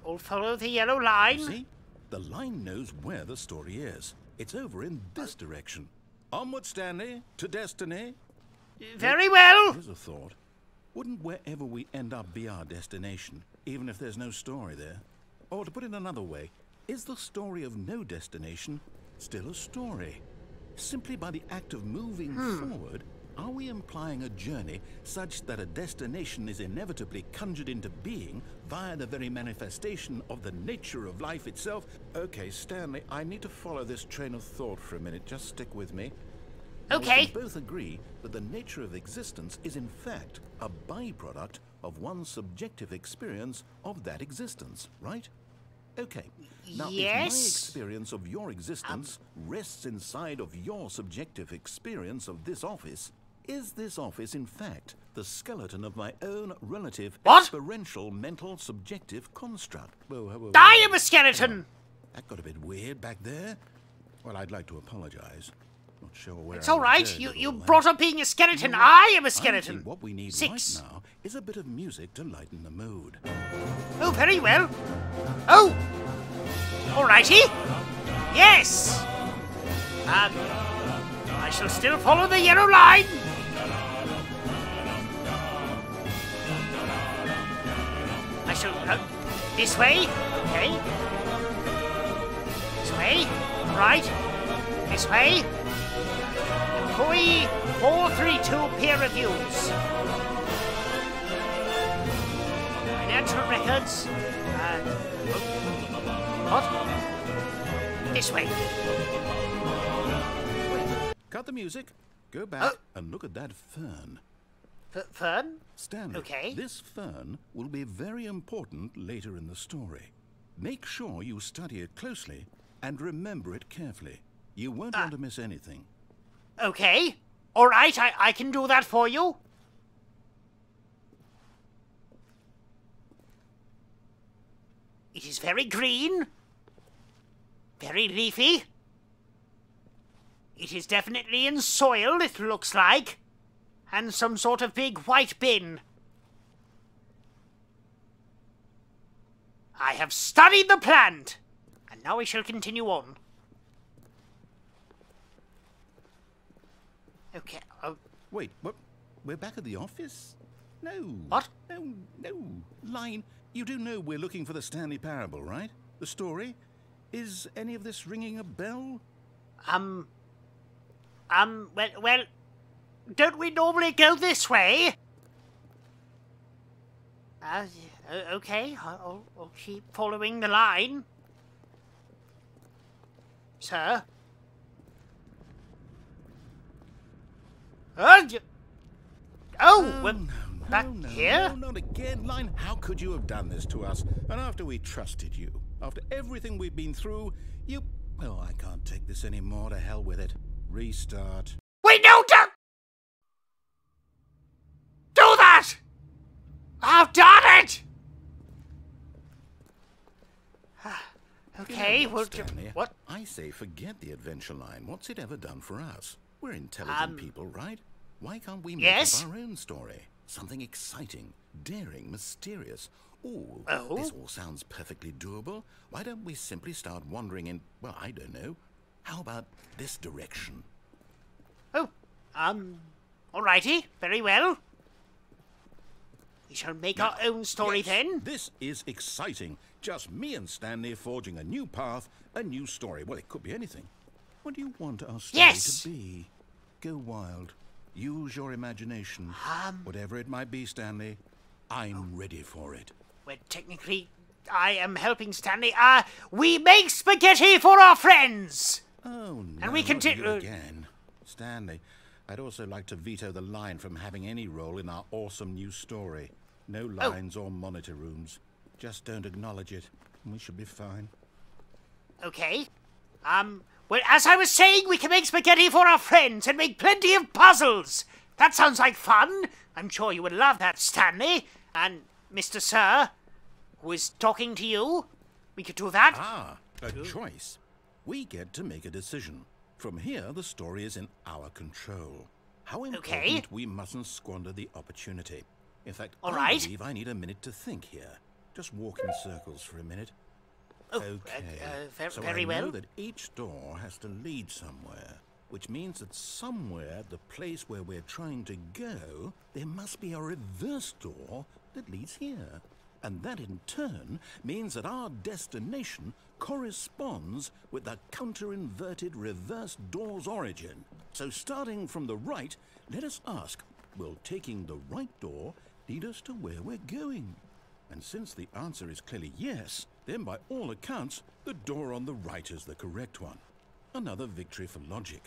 I'll follow the yellow line. See? The line knows where the story is. It's over in this direction. Onward, Stanley, to destiny. Very well. Here's a thought. Wouldn't wherever we end up be our destination, even if there's no story there? Or to put it another way, is the story of no destination still a story? Simply by the act of moving forward, are we implying a journey such that a destination is inevitably conjured into being via the very manifestation of the nature of life itself? Okay, Stanley, I need to follow this train of thought for a minute. Just stick with me. Okay. We can both agree that the nature of existence is in fact a byproduct of one's subjective experience of that existence, right? Okay. Now, if my experience of your existence rests inside of your subjective experience of this office, is this office, in fact, the skeleton of my own relative experiential mental subjective construct? Whoa. I am a skeleton! That got a bit weird back there. Well, I'd like to apologize. Not sure where it's all right. You brought up being a skeleton. I am a skeleton. I think what we need right now is a bit of music to lighten the mood. Oh, very well. Oh! Alrighty. Yes! I shall still follow the yellow line. I shall... this way. Okay. This way. Right. This way. Employee 432 peer reviews. Financial records. What? This way. Cut the music. Go back and look at that fern. Fern? Stanley, this fern will be very important later in the story. Make sure you study it closely and remember it carefully. You won't want to miss anything. Okay. All right, I can do that for you. It is very green. Very leafy. It is definitely in soil, it looks like. And some sort of big white bin. I have studied the plant. And now we shall continue on. Okay. Wait, what? We're back at the office? No. What? No. Line, you do know we're looking for the Stanley Parable, right? The story? Is any of this ringing a bell? Well, don't we normally go this way? Okay, I'll keep following the line. Sir? Back here? No, not again, Line. How could you have done this to us? And after we trusted you, after everything we've been through, you... Oh, I can't take this anymore. To hell with it. Restart. Wait, no, don't... do that! I've done it! Okay, you know, well... Stanley, what? I say forget the adventure line. What's it ever done for us? We're intelligent people, right? Why can't we make up our own story? Something exciting, daring, mysterious. Ooh, this all sounds perfectly doable. Why don't we simply start wandering in, well, I don't know. How about this direction? Oh, alrighty, very well. We shall make our own story then. This is exciting. Just me and Stanley forging a new path, a new story. Well, it could be anything. What do you want our story to be? Go wild. Use your imagination. Whatever it might be, Stanley, I'm ready for it. Well, technically, I am helping Stanley. We make spaghetti for our friends. Oh, no, and we continue again. Stanley, I'd also like to veto the line from having any role in our awesome new story. No lines or monitor rooms. Just don't acknowledge it, and we should be fine. Okay. Well, as I was saying, we can make spaghetti for our friends and make plenty of puzzles. That sounds like fun. I'm sure you would love that, Stanley. And Mr. Sir, who is talking to you, we could do that. A choice. We get to make a decision. From here, the story is in our control. How important we mustn't squander the opportunity. In fact, I believe I need a minute to think here. Just walk in circles for a minute. So I know that each door has to lead somewhere, which means that somewhere, the place where we're trying to go, there must be a reverse door that leads here. And that in turn means that our destination corresponds with the counter-inverted reverse door's origin. So starting from the right, let us ask, will taking the right door lead us to where we're going? And since the answer is clearly yes, then by all accounts, the door on the right is the correct one. Another victory for logic.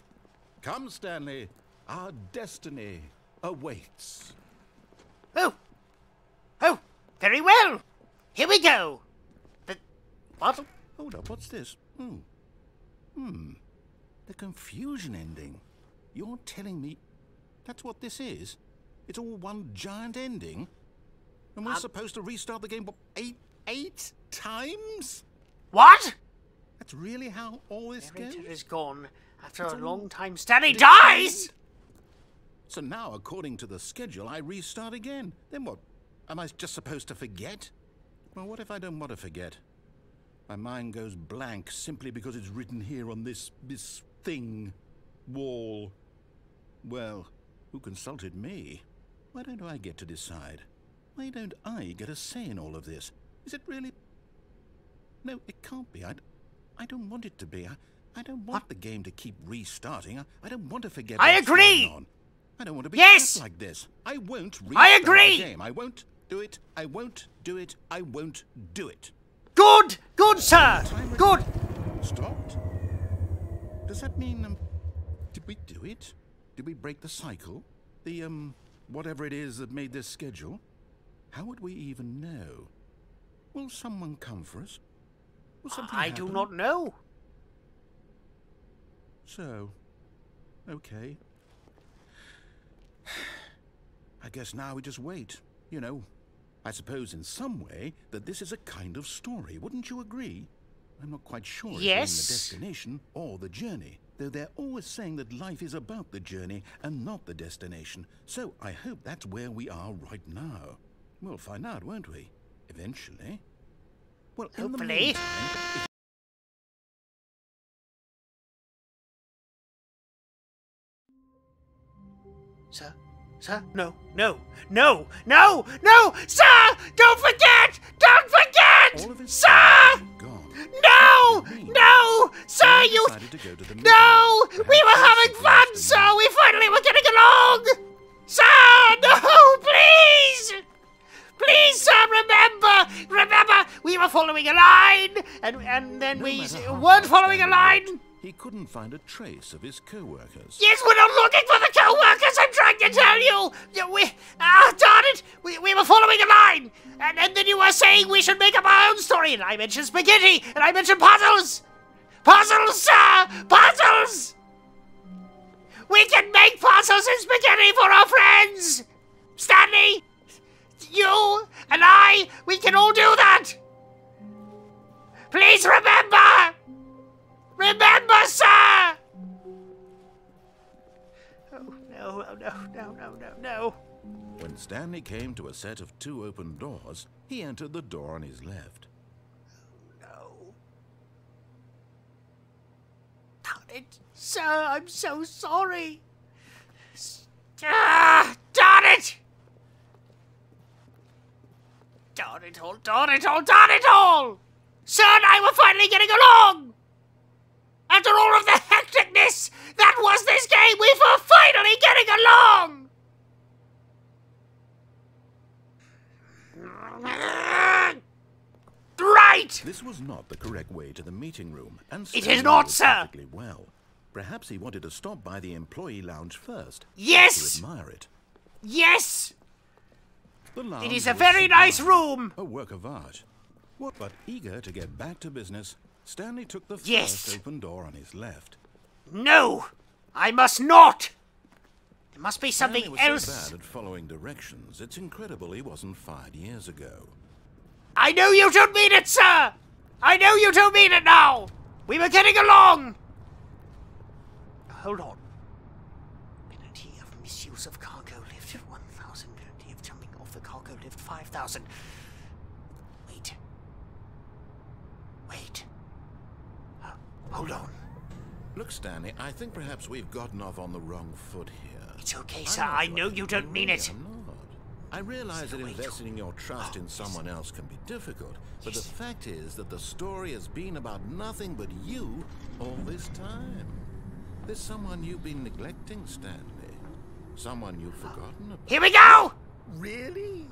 Come, Stanley, our destiny awaits. Oh, very well. Here we go. What? Hold up, what's this? The confusion ending. You're telling me that's what this is? It's all one giant ending? And we're supposed to restart the game, what, eight times? What? That's really how all this goes? Narrator is gone. After a long time, Stanley dies! So now, according to the schedule, I restart again. Then what? Am I just supposed to forget? Well, what if I don't want to forget? My mind goes blank simply because it's written here on this thing, wall. Well, who consulted me? Why don't I get to decide? Why don't I get a say in all of this? Is it really? No, it can't be. I don't want it to be. I don't want the game to keep restarting. I don't want to forget what's going on. I don't want to be trapped like this. I won't restart the game. I won't do it. I won't do it. I won't do it. Good! Good, sir! Good! Stopped? Does that mean, did we do it? Did we break the cycle? The, whatever it is that made this schedule? How would we even know? Will someone come for us? Will something happen? I do not know. So, okay. I guess now we just wait, you know. I suppose in some way that this is a kind of story, wouldn't you agree? I'm not quite sure if we're in the destination or the journey, though they're always saying that life is about the journey and not the destination. So I hope that's where we are right now. We'll find out, won't we? Eventually. Well, in the meantime... Sir? Sir? No, no, no, no, no! Sir! Don't forget! Don't forget! Sir! No! No! Sir, you... No! We were having fun, sir! We finally were getting along! Sir! No! Please! Please, sir, remember! Remember, we were following a line, and then we weren't following a line. He couldn't find a trace of his co-workers. Yes, we're not looking for the co-workers, I'm trying to tell you! Darn it! We were following a line! And then you were saying we should make up our own story, and I mentioned spaghetti, and I mentioned puzzles! Puzzles, sir! Puzzles! We can make puzzles and spaghetti for our friends! Stanley! You and I, we can all do that! Please remember! Remember, sir! Oh, no, oh, no, no, no, no, no. When Stanley came to a set of 2 open doors, he entered the door on his left. No. Darn it, sir, I'm so sorry. Darn it! Darn it all, darn it all, darn it all! Sir and I were finally getting along! After all of the hecticness that was this game, we were finally getting along! Right! This was not the correct way to the meeting room, and It Stanley is not, knew sir. perfectly well. Perhaps he wanted to stop by the employee lounge first. Yes! To admire it. Yes! The lounge It is a was very nice sublime, room! a work of art. But eager to get back to business, Stanley took the Yes. first open door on his left. No! I must not! There must be something Stanley was else. so bad at following directions, it's incredible he wasn't fired years ago. I know you don't mean it, sir! I know you don't mean it now! We were getting along! Hold on. Penalty of misuse of cargo lift 1,000. Penalty of jumping off the cargo lift 5,000. Wait. Wait. Hold on. Look, Stanley, I think perhaps we've gotten off on the wrong foot here. It's okay, I'm sir. not I sure know you don't mean it. I'm not. I realize that investing your trust in someone else can be difficult, but the fact is that the story has been about nothing but you all this time. There's someone you've been neglecting, Stanley. Someone you've forgotten about. Here we go! Really?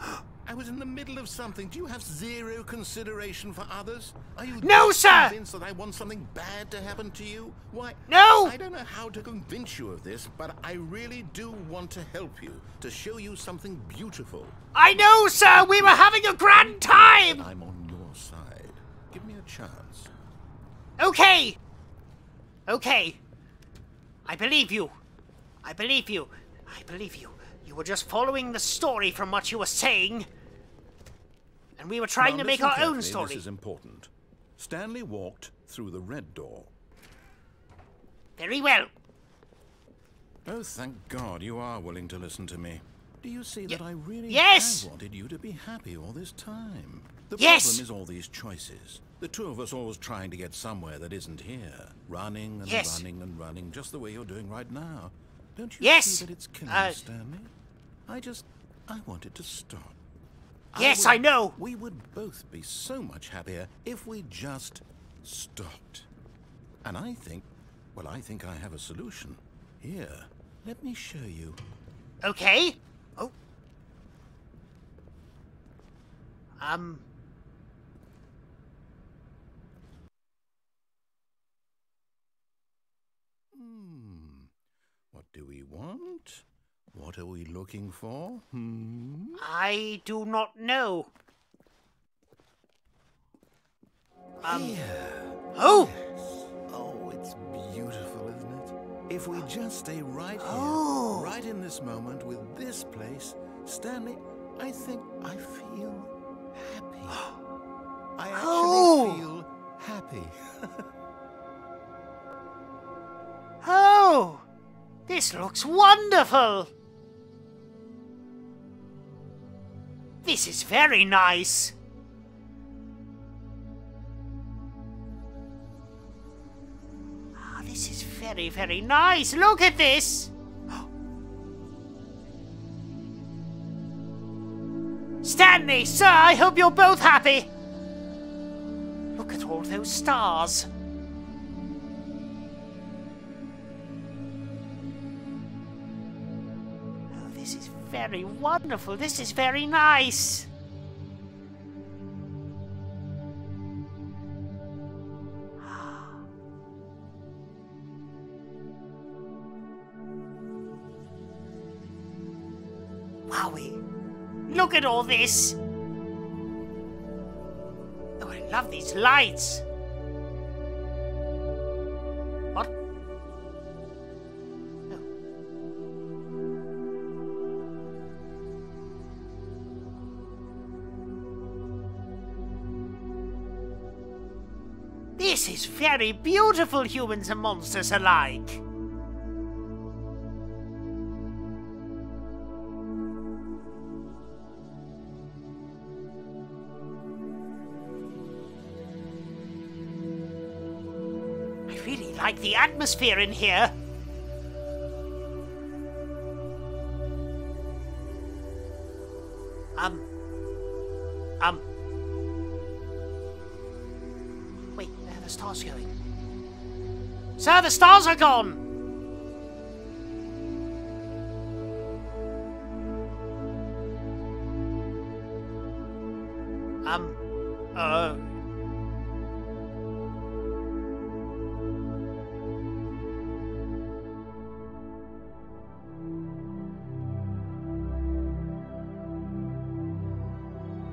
I was in the middle of something. Do you have zero consideration for others? Are you No, sir! convinced that I want something bad to happen to you? Why? No! I don't know how to convince you of this, but I really do want to help you, to show you something beautiful. I know, sir! We were having a grand time! I'm on your side. Give me a chance. Okay! Okay. I believe you. I believe you. I believe you. You were just following the story from what you were saying. And we were trying Now to make listen our own carefully, story. This is important. Stanley walked through the red door. Very well. Oh, thank God you are willing to listen to me. Do you see that I really Yes! have wanted you to be happy all this time? The Yes! problem is all these choices. The two of us always trying to get somewhere that isn't here. Running and Yes. running and running, just the way you're doing right now. Don't you Yes! see that it's killing you, Stanley? I wanted to stop. Yes, I know. We would both be so much happier if we just stopped. And I think I have a solution. Here, let me show you. Okay. Oh. What do we want? What are we looking for? I do not know. Here. Oh! Oh, it's beautiful, isn't it? If we just stay right Oh. here, right in this moment with this place, Stanley, I think I feel happy. I actually Oh. feel happy. Oh! This looks wonderful! This is very nice. Ah, this is very, very nice. Look at this. Stanley, sir, I hope you're both happy. Look at all those stars. Oh, this is very wonderful. This is very nice. Wowie. Look at all this. Oh, I love these lights. What? Oh. This is very beautiful, humans and monsters alike. I really like the atmosphere in here. Sir, the stars are gone!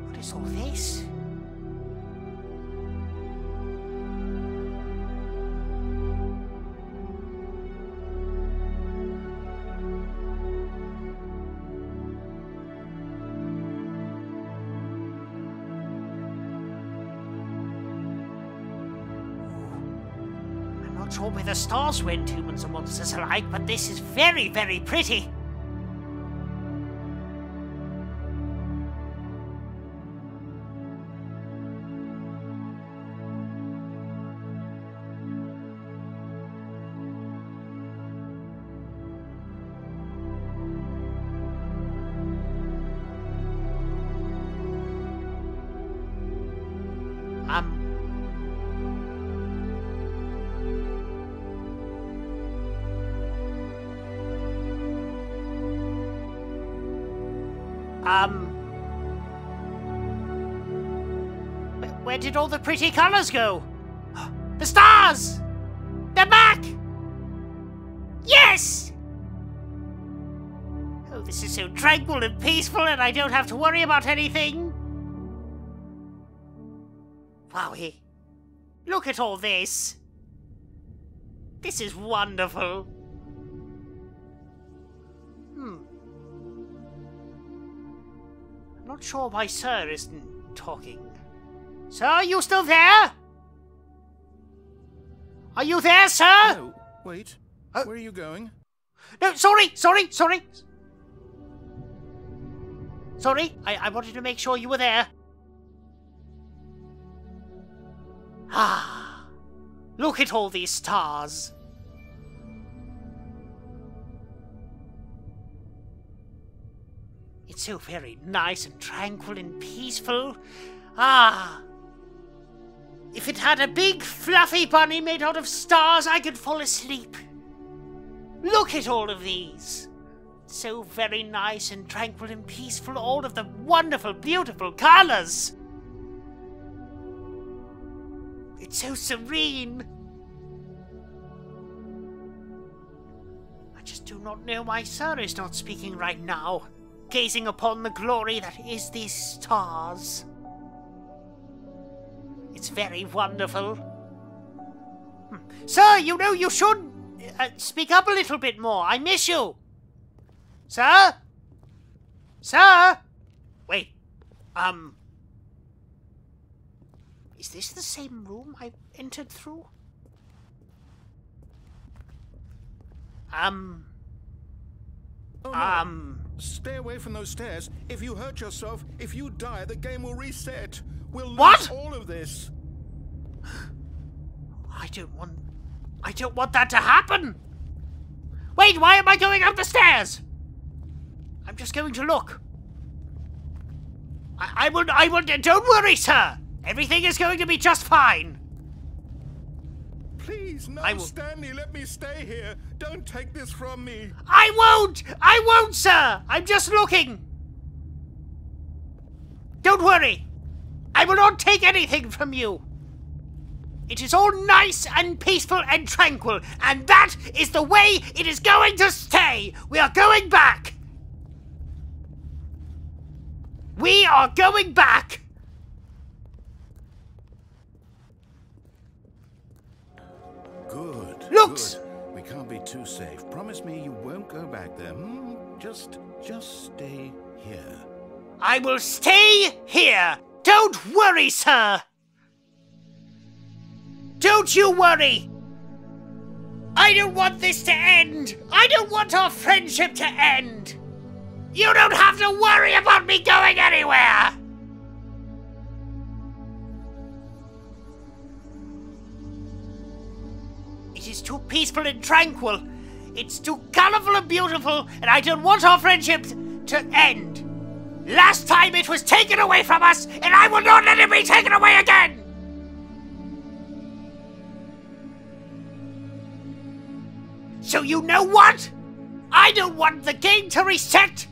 What is all this? I'm not sure where the stars went, humans and monsters alike, but this is very, very pretty. Where did all the pretty colors go? The stars! They're back! Yes! Oh, this is so tranquil and peaceful, and I don't have to worry about anything. Wowie. Look at all this. This is wonderful. I'm not sure why Sir isn't talking. Sir, are you still there? Are you there, sir? No, wait. Where are you going? No, sorry. Sorry, I wanted to make sure you were there. Ah, look at all these stars. It's so very nice and tranquil and peaceful. Ah. If it had a big fluffy bunny made out of stars, I could fall asleep. Look at all of these. So very nice and tranquil and peaceful, all of the wonderful, beautiful colors. It's so serene. I just do not know why Sir is not speaking right now, gazing upon the glory that is these stars. It's very wonderful. Sir, you know you should speak up a little bit more. I miss you. Sir? Sir? Wait. Is this the same room I entered through? Oh, no. Stay away from those stairs. If you hurt yourself, if you die, the game will reset. We'll lose all of this. I don't want that to happen. Wait, why am I going up the stairs? I'm just going to look. I will, don't worry, sir. Everything is going to be just fine. Please, no, Stanley, let me stay here. Don't take this from me. I won't, sir. I'm just looking. Don't worry. I will not take anything from you. It is all nice and peaceful and tranquil, and that is the way it is going to stay. We are going back. We are going back. Good. Looks. Good. We can't be too safe. Promise me you won't go back there. Just stay here. I will stay here. Don't worry, sir. Don't you worry. I don't want this to end. I don't want our friendship to end. You don't have to worry about me going anywhere. It is too peaceful and tranquil. It's too colorful and beautiful, and I don't want our friendship to end. Last time it was taken away from us, and I will not let it be taken away again! So you know what? I don't want the game to reset.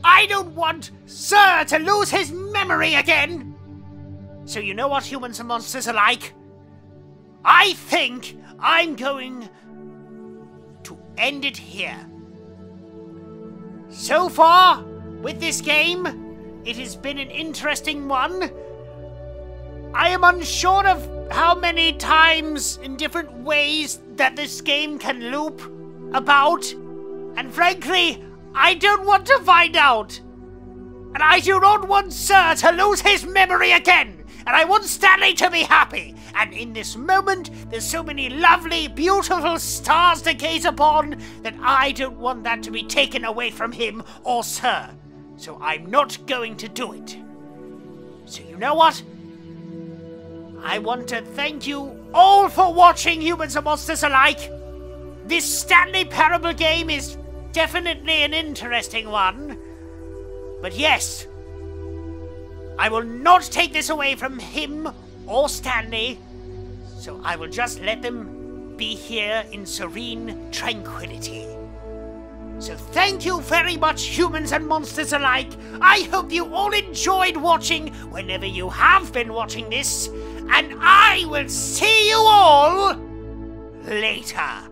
I don't want Sir to lose his memory again. So you know what humans and monsters are like? I think I'm going to end it here. So far, with this game, it has been an interesting one. I am unsure of how many times in different ways that this game can loop about. And frankly, I don't want to find out. And I do not want Sir to lose his memory again. And I want Stanley to be happy. And in this moment, there's so many lovely, beautiful stars to gaze upon that I don't want that to be taken away from him or Sir. So I'm not going to do it. So you know what? I want to thank you all for watching, humans and monsters alike. This Stanley Parable game is definitely an interesting one. But yes, I will not take this away from him or Stanley, so I will just let them be here in serene tranquility. So thank you very much, humans and monsters alike. I hope you all enjoyed watching whenever you have been watching this, and I will see you all later.